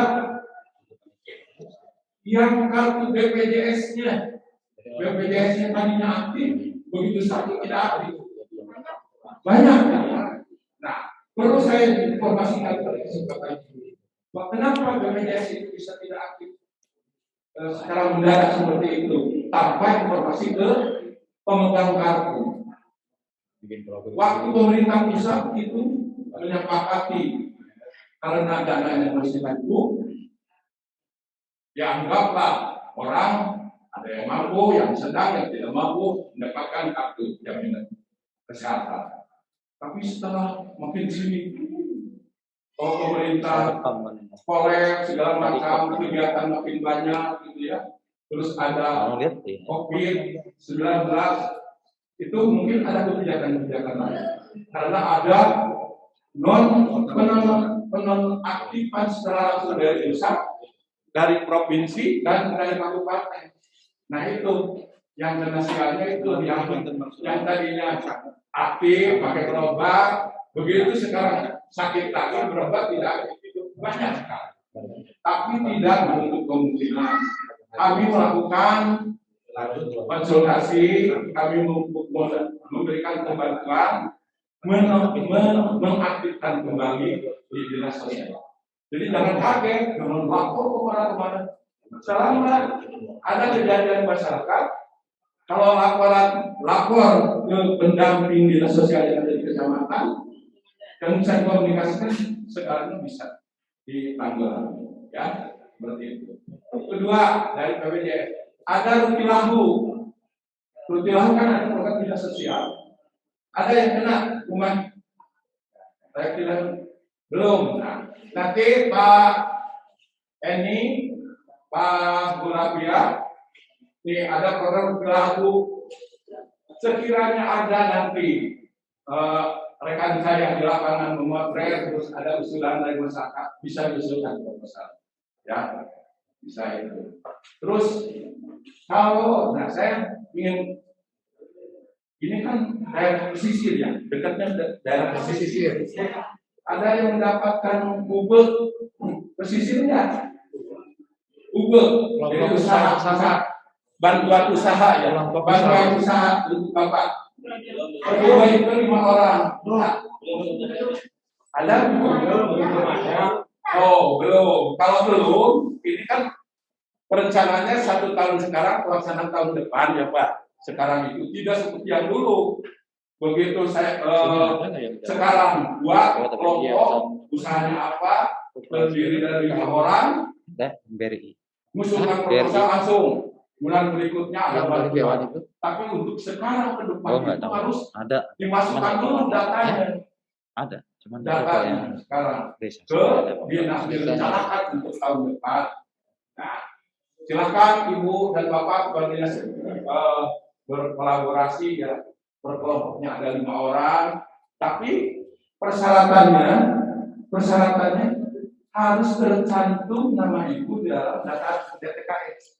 yang kartu BPJS-nya tadinya aktif, begitu sakit tidak aktif. Banyak. Nah, perlu saya informasikan pada kesempatan ini. Kenapa BPJS itu bisa tidak aktif secara mendadak seperti itu, tanpa informasi ke pemegang kartu. Waktu pemerintah pusat itu menyepakati karena dananya masih cukup, ya anggaplah orang ada yang mampu, yang sedang, yang tidak mampu mendapatkan kartu jaminan kesehatan. Tapi setelah makin sini, pemerintah kolek segala macam kegiatan makin banyak gitu ya. Terus ada COVID-19, itu mungkin ada kebijakan-kebijakan lain. Karena ada penonaktifan secara langsung dari pusat, dari provinsi dan dari kabupaten. Nah itu yang finansialnya itu yang tadinya aktif pakai berobat, begitu sekarang sakit lagi berobat tidak aktif, itu banyak sekali. Tapi tidak menutup kemungkinan kami melakukan konsultasi, kami memberikan pembantuan, mengaktifkan kembali di dinas sosial. Jadi jangan kaget, jangan lapor kemana-mana. Selama ada kejadian masyarakat, kalau lapor ke pendamping dinas sosial yang ada di kecamatan, dan saya komunikasikan sekarang bisa ditanggulangi, ya seperti itu. Kedua dari BPJS ada Rutilahu. Rutilahu kan ada program dinas sosial. Ada yang kena rumah, saya bilang belum. Nah, nanti Pak Eni, Pak Burabia, ini ada program Rutilahu. Sekiranya ada nanti rekan saya di lapangan memotret, terus ada usulan dari masyarakat, bisa diusulkan proposal, ya bisa itu. Terus kalau, nah saya ingin ini kan daerah pesisir ya, dekatnya daerah pesisir. Ada yang mendapatkan Google pesisirnya, Google jadi usaha bantuan usaha ya, bantuan usaha untuk Bapak. Kedua itu 5 orang. Ada belum? Oh belum. Kalau belum, ini kan perencanaannya 1 tahun sekarang, pelaksanaan tahun depan ya Pak. Sekarang itu tidak seperti yang dulu. Begitu saya sekarang buat kelompok usahanya apa, terdiri dari 5 orang, BRI. musuhkan proposal langsung. Bulan berikutnya ada bantuan. Tapi untuk sekarang ke depan itu harus dimasukkan dulu datanya. Ada, cuman Datanya sekarang desa. ke dinas direncanakan untuk tahun depan. Nah, silakan Ibu dan Bapak koordinasi berkolaborasi ya. Berkelompoknya ada 5 orang, tapi persyaratannya harus tercantum nama Ibu dalam data DTKS.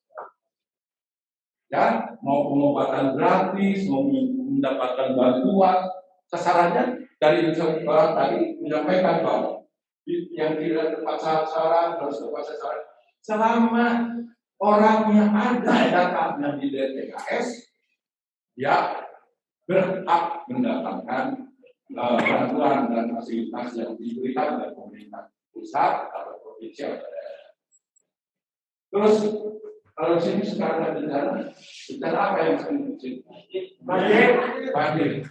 Ya, mau pengobatan gratis, mau mendapatkan bantuan, sasarannya dari orang tadi menyampaikan bahwa yang tidak tepat sasaran harus tepat sasaran. Selama orang yang ada datanya di DTKS, ya berhak mendapatkan bantuan dan fasilitas yang diberikan oleh pemerintah pusat atau provinsi atau daerah. Terus kalau di sini sekarang ada bencana apa yang sering terjadi? Banjir.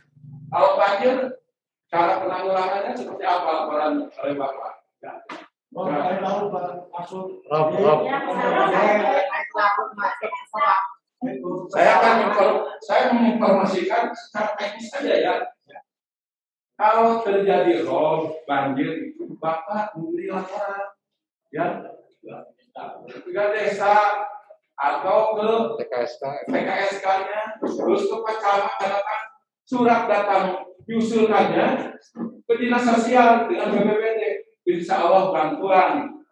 Kalau banjir, cara penanggulangannya seperti apa laporan oleh Bapak? Saya menginformasikan secara teknis saja ya. Kalau terjadi rob banjir itu Bapak memberi laporan ya ke desa atau ke TKSK-nya, terus ke kecamatan, surat datang diusulkannya ke dinas sosial dengan BPBD. Insya Allah bantuan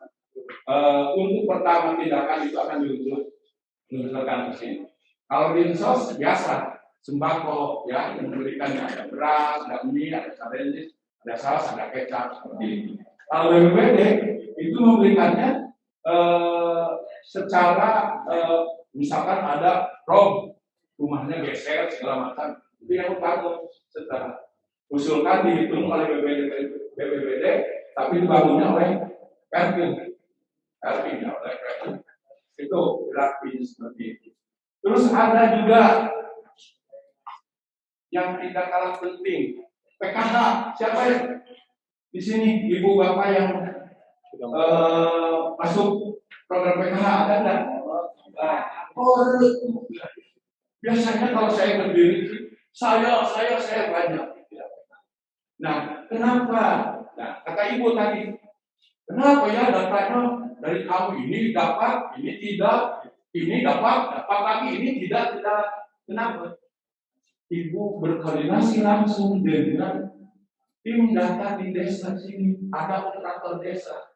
untuk pertama tindakan itu akan diusulkan ke sini. Kalau dinsos biasa sembako ya yang memberikannya ada beras, ada mie, ada saus, ada saus, ada kecap seperti itu. Kalau BPBD itu memberikannya secara misalkan ada rob rumahnya geser segala macam itu yang utama secara usulkan dihitung oleh BPBD tapi dibangunnya oleh Perpin itu gratis seperti itu. Terus ada juga yang tidak kalah penting PKH. Siapa yang di sini ibu bapak yang masuk program PKH ada nggak? Biasanya kalau saya berdiri, saya banyak. Nah, kenapa? Nah, kata ibu tadi, kenapa ya datanya dari kamu ini dapat, ini tidak, ini dapat lagi, ini tidak. Kenapa? Ibu berkoordinasi langsung dengan tim data di desa sini, ada operator desa.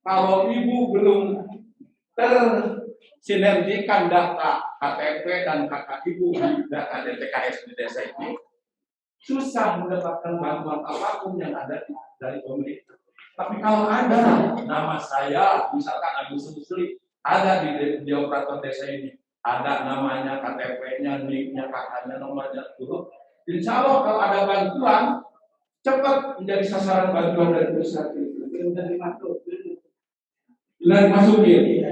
Kalau ibu belum tersinergikan data KTP dan kakak ibu di data DTKS di desa ini, susah mendapatkan bantuan apapun yang ada dari pemerintah. Tapi kalau ada nama saya, misalkan Agus Susri, ada di operator desa ini, ada namanya, KTP-nya, NIK-nya, kakaknya, nomornya, turut. Insya Allah kalau ada bantuan, cepat menjadi sasaran bantuan dari pusat itu. Bila dimasukin,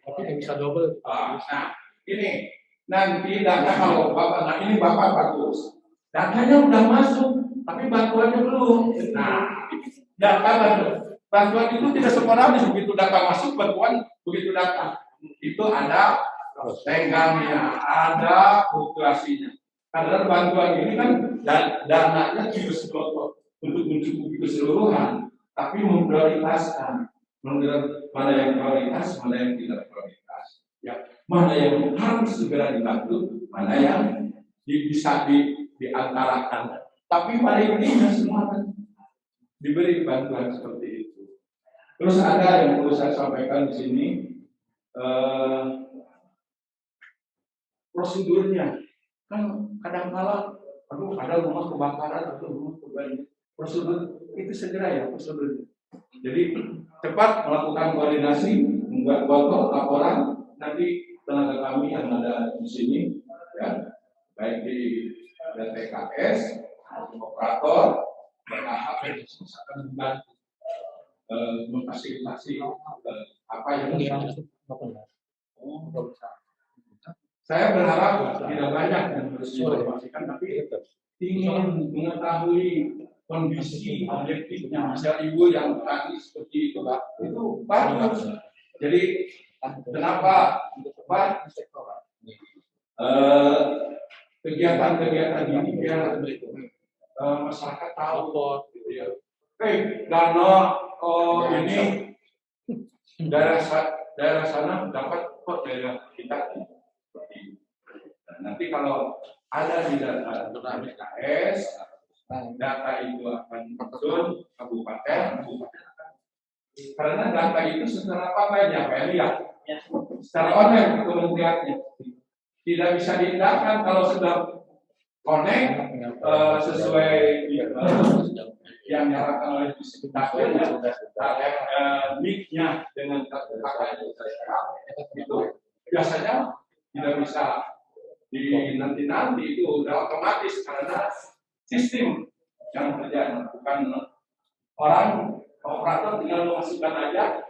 Tapi bisa double. Nah, ini nanti data kalau bapak, nah ini bapak bagus, datanya udah masuk, tapi bantuannya belum. Nah, data bantuan itu tidak sporadis, begitu data masuk, bantuan begitu data itu ada tenggangnya, ada fluktuasinya. Karena bantuan ini kan dananya untuk mencukupi keseluruhan, tapi memprioritaskan mana yang prioritas, mana yang tidak prioritas. Ya, mana yang harus segera dibantu, mana yang bisa diantarakan. Tapi pada intinya semua kan diberi bantuan seperti itu. Terus ada yang perlu saya sampaikan di sini, prosedurnya. Kan kadang-kala, aduh ada rumah kebakaran atau rumah kebakaran. Prosedur itu segera ya prosedurnya. Jadi cepat melakukan koordinasi, membuat foto, laporan, nanti tenaga kami yang ada di sini, ya, baik di TKS, operator, bertahap yang akan membantu memfasilitasi apa yang saya berharap tidak banyak yang harus diinformasikan, tapi ingin mengetahui kondisi objektifnya. Misal ibu yang tadi seperti itu bagus. Jadi kenapa kegiatan-kegiatan ini biar masyarakat tahu, gitu ya. Dana ini daerah sana dapat kok daerah kita. Nanti kalau ada di data BKS, data itu akan muncul kabupaten. Karena data itu secara apa aja, Pak Elia? Secara online kementeriannya. Tidak bisa diindahkan kalau sudah connect sesuai yang diharapkan oleh disiplinnya, mic-nya dengan kakak itu biasanya tidak bisa di nanti itu udah otomatis karena sistem yang terjadi, bukan orang operator tinggal memasukkan aja.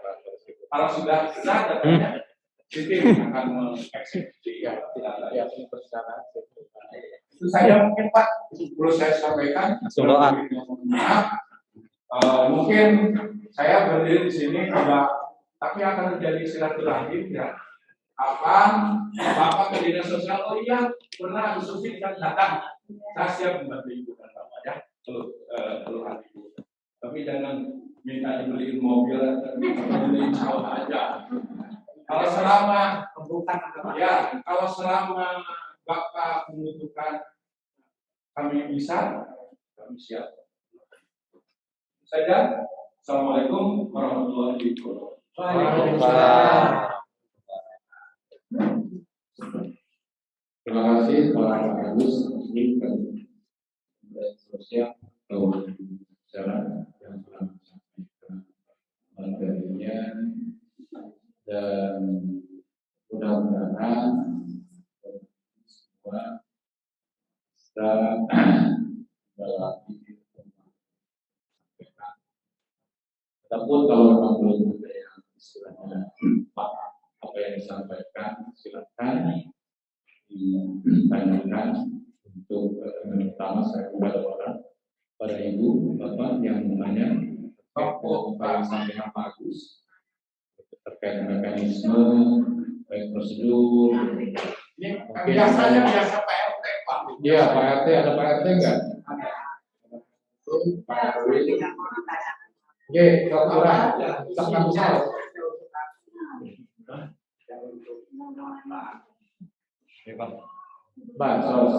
Kalau sudah benar datanya, sistem akan mengeksekusi. Itu saya mungkin Pak perlu saya sampaikan. Mungkin saya berdiri di sini tapi akan terjadi silaturahim ya. Bapak ke dinas sosial, oh iya pernah disuntik dan datang, saya siap membantu ibu dan bapak ya, keluhan ibu. Tapi jangan minta dibeliin mobil, beliin sawah aja. Kalau selama bapak membutuhkan kami bisa, kami siap. Saja. Assalamualaikum warahmatullahi wabarakatuh. Waalaikumsalam. Terima kasih Pak Agus dan seterusnya yang telah menyampaikan materinya, dan mudah-mudahan semua bisa melewati ataupun kalau memang belum ada yang istilahnya apa yang disampaikan, silakan ditanyakan. Untuk yang pertama saya kepada orang, pada ibu bapak yang bertanya terkait sampaikan Pak Agus terkait mekanisme, baik prosedur. Biasanya Pak RT Pak. Iya Pak RT, ada Pak RT enggak? Pak RT. Oke, kurang. Sangat besar. Bansos.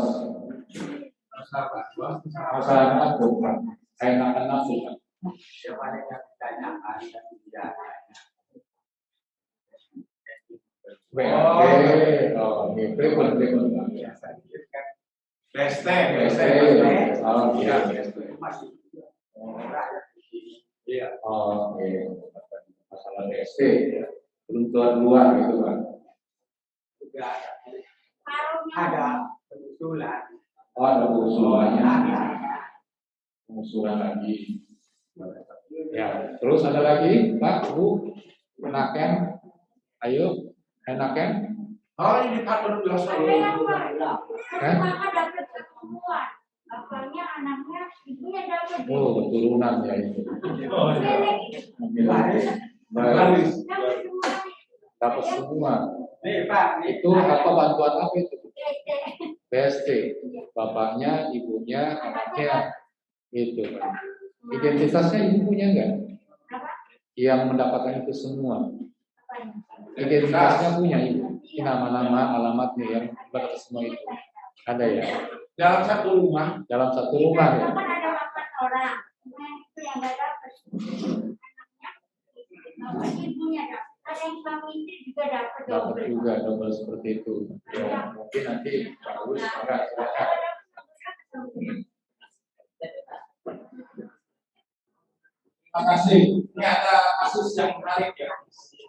Masyarakat bukan. Enakan nafsu kan. Siapa yang ditanyakan dan tidak BRT, berikut. BST. Oh iya, masih iya. Oke. Masalah BST, kebutuhan luar gitu kan. juga ada pengusulan. Oh, ada usulannya. Pengusulan lagi. Ya, terus ada lagi, Pak, Bu, enakan, ayo, enakan. Oh ini kantor biasa. Maka dapat pertemuan, bapaknya, anaknya, ibunya dapat. Oh, keturunan ya itu. Baris. Dapat semua. Pak, Itu apa, bantuan apa itu? BST. Bapaknya, ibunya, anaknya. Gitu kan. Identitasnya ibu punya enggak? Yang mendapatkan itu semua. Identitasnya punya ibu. Nama-nama, alamatnya yang berarti semua itu. Ada ya? Dalam satu rumah. Dalam satu rumah ya? Kan ada 8 orang. Nah, itu yang nggak dapat. Apa ibunya dapat? Ada yang suami istri juga dapat Dapat double. juga double seperti itu. Ya, mungkin nanti bagus, enggak silakan. Terima kasih. Ini ada kasus yang menarik ya.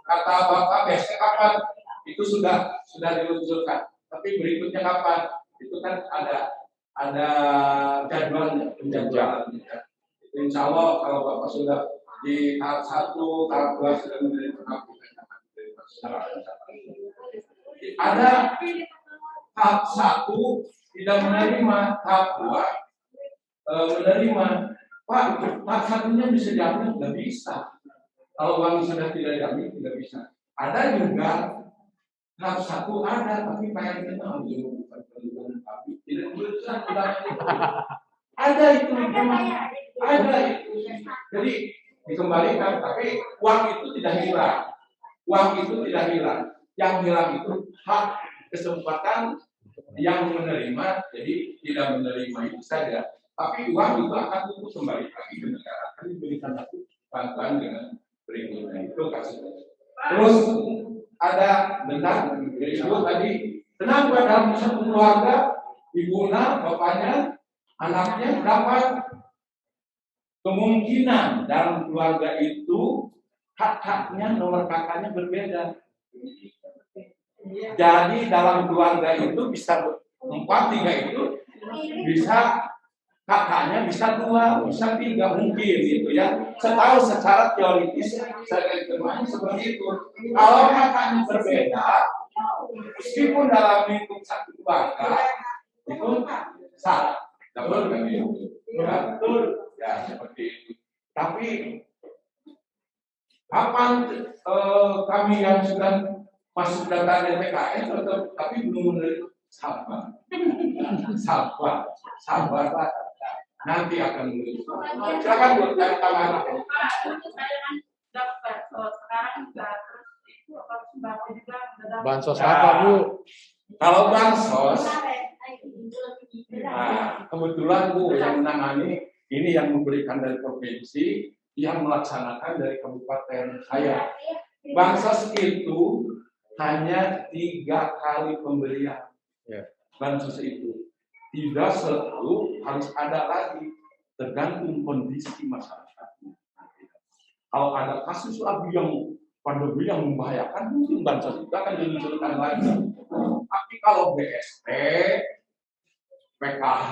Kata Bapak besok kapan? Itu sudah diluncurkan. Tapi berikutnya kapan? Itu kan ada jadwalnya, penjadwalannya. Itu insya Allah kalau Bapak sudah di tahap 1, tahap 2 sudah menerima ada tahap 1 tidak menerima, tahap 2 menerima. Pak, tahap 1-nya bisa diambil? Tidak bisa. Kalau uang sudah tidak diambil, tidak bisa. Ada juga tahap 1 ada, tapi PRT-nya bukan pendukung kami. Tidak bisa ada itu, ada itu. Jadi dikembalikan, tapi uang itu tidak hilang. Uang itu tidak hilang. Yang hilang itu hak kesempatan yang menerima, jadi tidak menerima itu saja. Tapi uang itu akan tumbuh kembali lagi ke negara. Akan diberikan satu bantuan dengan berikutnya. Itu kasusnya. Terus ada tentang itu tadi, kenapa dalam satu keluarga ibunya, bapaknya, anaknya dapat kemungkinan dalam keluarga itu hak-haknya nomor kakaknya berbeda. Jadi dalam keluarga itu bisa 4-3 itu bisa kakaknya bisa 2, bisa 3 mungkin gitu ya. Setahu secara teoritis saya terjemahin seperti itu. Kalau kakaknya berbeda, meskipun dalam lingkup satu keluarga itu salah. Betul kan itu? Betul. Ya seperti itu. Tapi kapan kami yang sudah masuk data DPKN tetap tapi belum menerima, sabar, Pak. Nanti akan menuju. Silakan Bu, dari tambahan. Untuk saya kan dapat sekarang juga terus itu apa sembako juga udah Bansos apa, Bu? Kalau bansos, nah, kebetulan Bu yang menangani ini yang memberikan dari provinsi, yang melaksanakan dari kabupaten saya. Bansos itu hanya 3 kali pemberian. Bansos itu tidak selalu harus ada lagi, tergantung kondisi masyarakat. Kalau ada kasus lagi yang pandemi yang membahayakan, mungkin bansos itu akan diluncurkan lagi. Tapi kalau BST, PKH,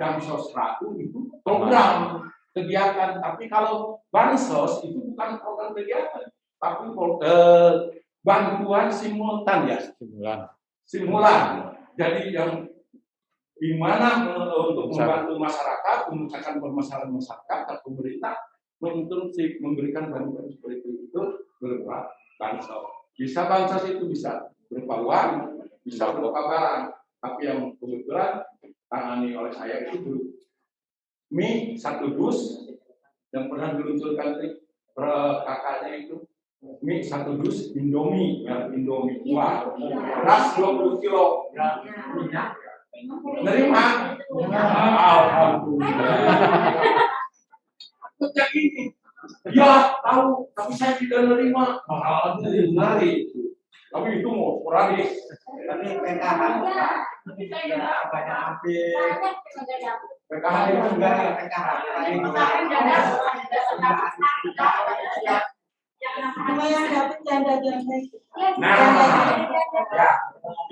dan sosratu itu program kegiatan. Tapi kalau bansos itu bukan program kegiatan, tapi bantuan simultan ya. Simulan. Jadi yang di mana untuk membantu masyarakat, memecahkan permasalahan masyarakat, dan pemerintah memberikan bantuan seperti itu berupa bansos. Bisa bansos itu bisa berupa uang, bisa berupa barang. Tapi yang kebetulan tangani oleh saya itu mie 1 dus yang pernah diluncurkan kakaknya itu mie 1 dus Indomie, ya, Indomie wah, beras 20 kilo, ya, minyak. Nerima? Alhamdulillah. Sejak ini, ya tahu, tapi saya tidak nerima. Alhamdulillah itu. Tapi itu mau sporadis. Tapi PKH tidak banyak habis. PKH itu enggak ya PKH. Cuma yang dapat janda-janda. Nah, ya.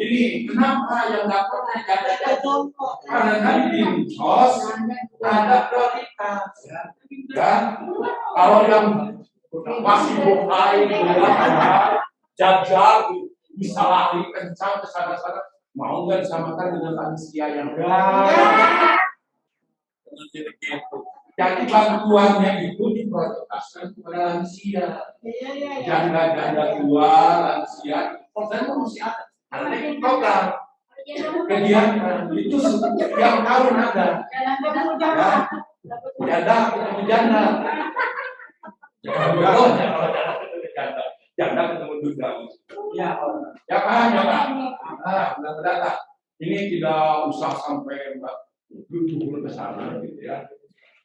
Ini kenapa yang dapat janda jongkok? Karena kan di sos ada prioritas. Dan kalau yang masih bukai, jajal, bisa lari kencang ke sana-sana, mau nggak disamakan dengan lansia yang jadi bantuannya itu diprioritaskan kepada lansia. Janda-janda tua, lansia, program masih ada. Karena ini program kegiatan itu yang tahun ada. Janda ketemu janda. Janda ketemu duda. Ya, ya Pak, ya Pak. Nah, mudah-mudahan ini tidak usah sampai duduk ke sana gitu ya.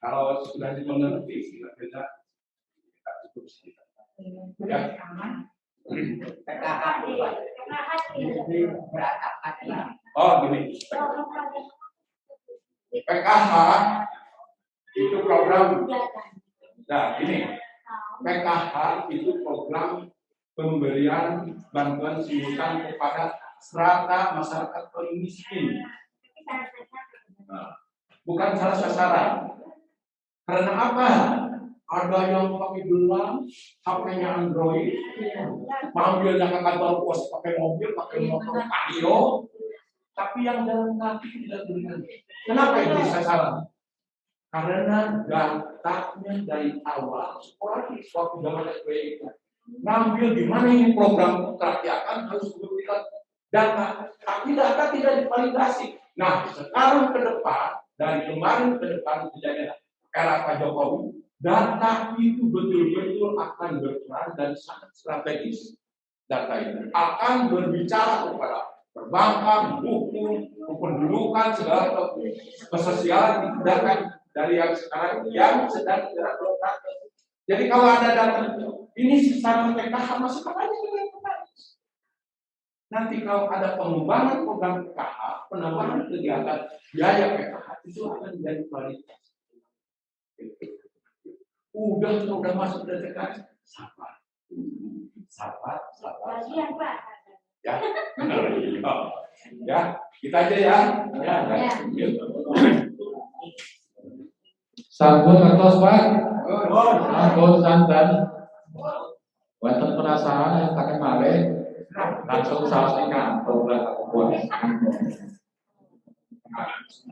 Kalau sudah dimengerti, kita cukup sekitar. Ya. PKH ini berantakan ya. Oh gini, PKH itu program. Nah ini PKH itu program pemberian bantuan simultan kepada strata masyarakat paling miskin. Nah, bukan salah sasaran. Karena apa? Ada yang pakai gelang, HP-nya Android, manggilnya ke kantor pos pakai mobil, pakai motor Vario, tapi yang dalam kaki tidak berikan. Kenapa itu sasaran? Karena datanya dari awal sekolah di suatu zaman SBY itu ngambil di mana ini program kerakyatan harus memberikan data, tapi data tidak divalidasi. Nah, sekarang ke depan dari kemarin ke depan kejadian era Pak Jokowi, data itu betul-betul akan berperan dan sangat strategis. Data itu akan berbicara kepada perbankan, hukum, kependudukan, segala kesosialan data dari yang sekarang yang sedang tidak beroperasi. Jadi kalau ada data ini secara PKH masukkan aja ke dalam. Nanti kalau ada pengembangan program PKH, penambahan kegiatan biaya PKH itu akan menjadi kualitas. Udah masuk ke PKH, sabar. Bagian Pak. Ya, ya, kita aja ya. Ya. Sampun ngertos Pak. Sampun santan. Wonten penasaran yang pakai malih langsung saus ing kantor lah aku buat.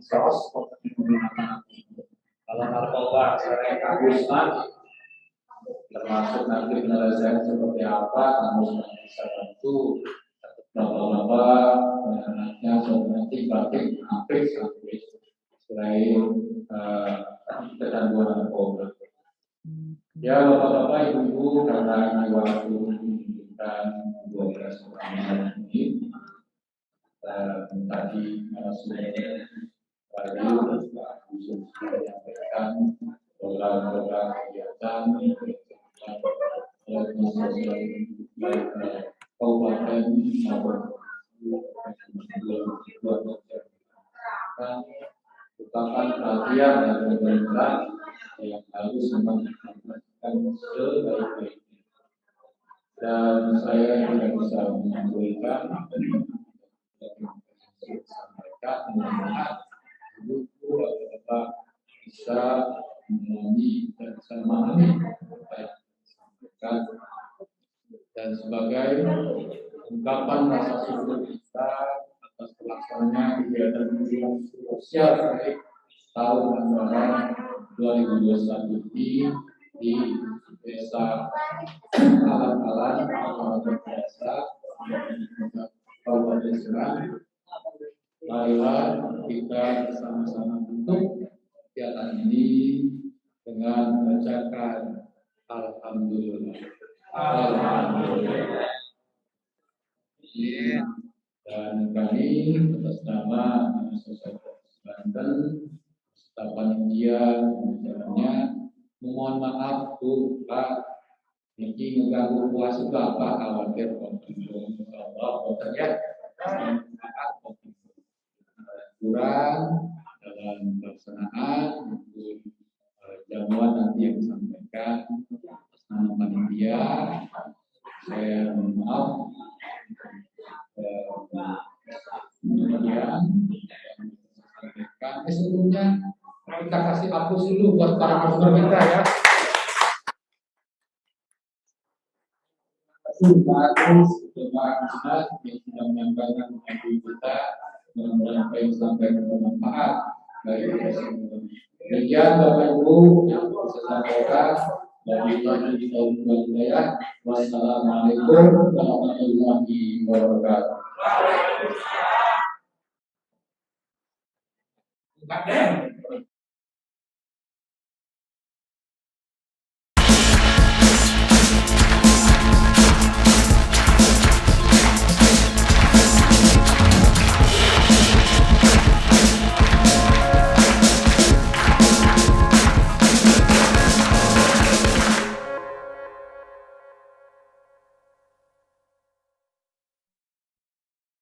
Saus kalau narkoba saya kagusan termasuk nanti penyelesaian seperti apa kamu bisa bantu berapa anaknya nanti batik apik sampai selain kecanduan narkoba. Ya bapak-bapak, ibu-ibu, karena waktu menunjukkan 12 orang ini tadi sudah menyampaikan program-program kegiatan kabupaten merupakan perhatian dari pemerintah yang harus melakukan sebaik-baiknya. Dan saya tidak bisa menyampaikan sampaikan mudah-mudahan ibu bapak bisa memahami dan bisa memahami apa yang disampaikan dan sebagai ungkapan rasa syukur kita atas pelaksanaan kegiatan sosial baik tahun anggaran 2021 ini di Desa Alan-Alan Desa Kabupaten Serang. Marilah kita bersama-sama untuk kegiatan ini dengan membacakan Alhamdulillah. Alhamdulillah. Dan kami atas nama Sosialitas Banten beserta panitia pembicaranya memohon maaf Bu Pak Niki mengganggu puasa Bapak khawatir Allah ya maaf kurang dalam pelaksanaan maupun jamuan nanti yang disampaikan atas nama panitia saya mohon maaf. Kemudian sebelumnya kita kasih hapus dulu buat para penonton kita ya. Terima kasih yang sudah menyampaikan materi kita, mudah-mudahan apa yang disampaikan bermanfaat bagi kita semua. Demikian Bapak Ibu yang bisa sampaikan dari Tadi Tahun Budaya. Wassalamualaikum warahmatullahi wabarakatuh.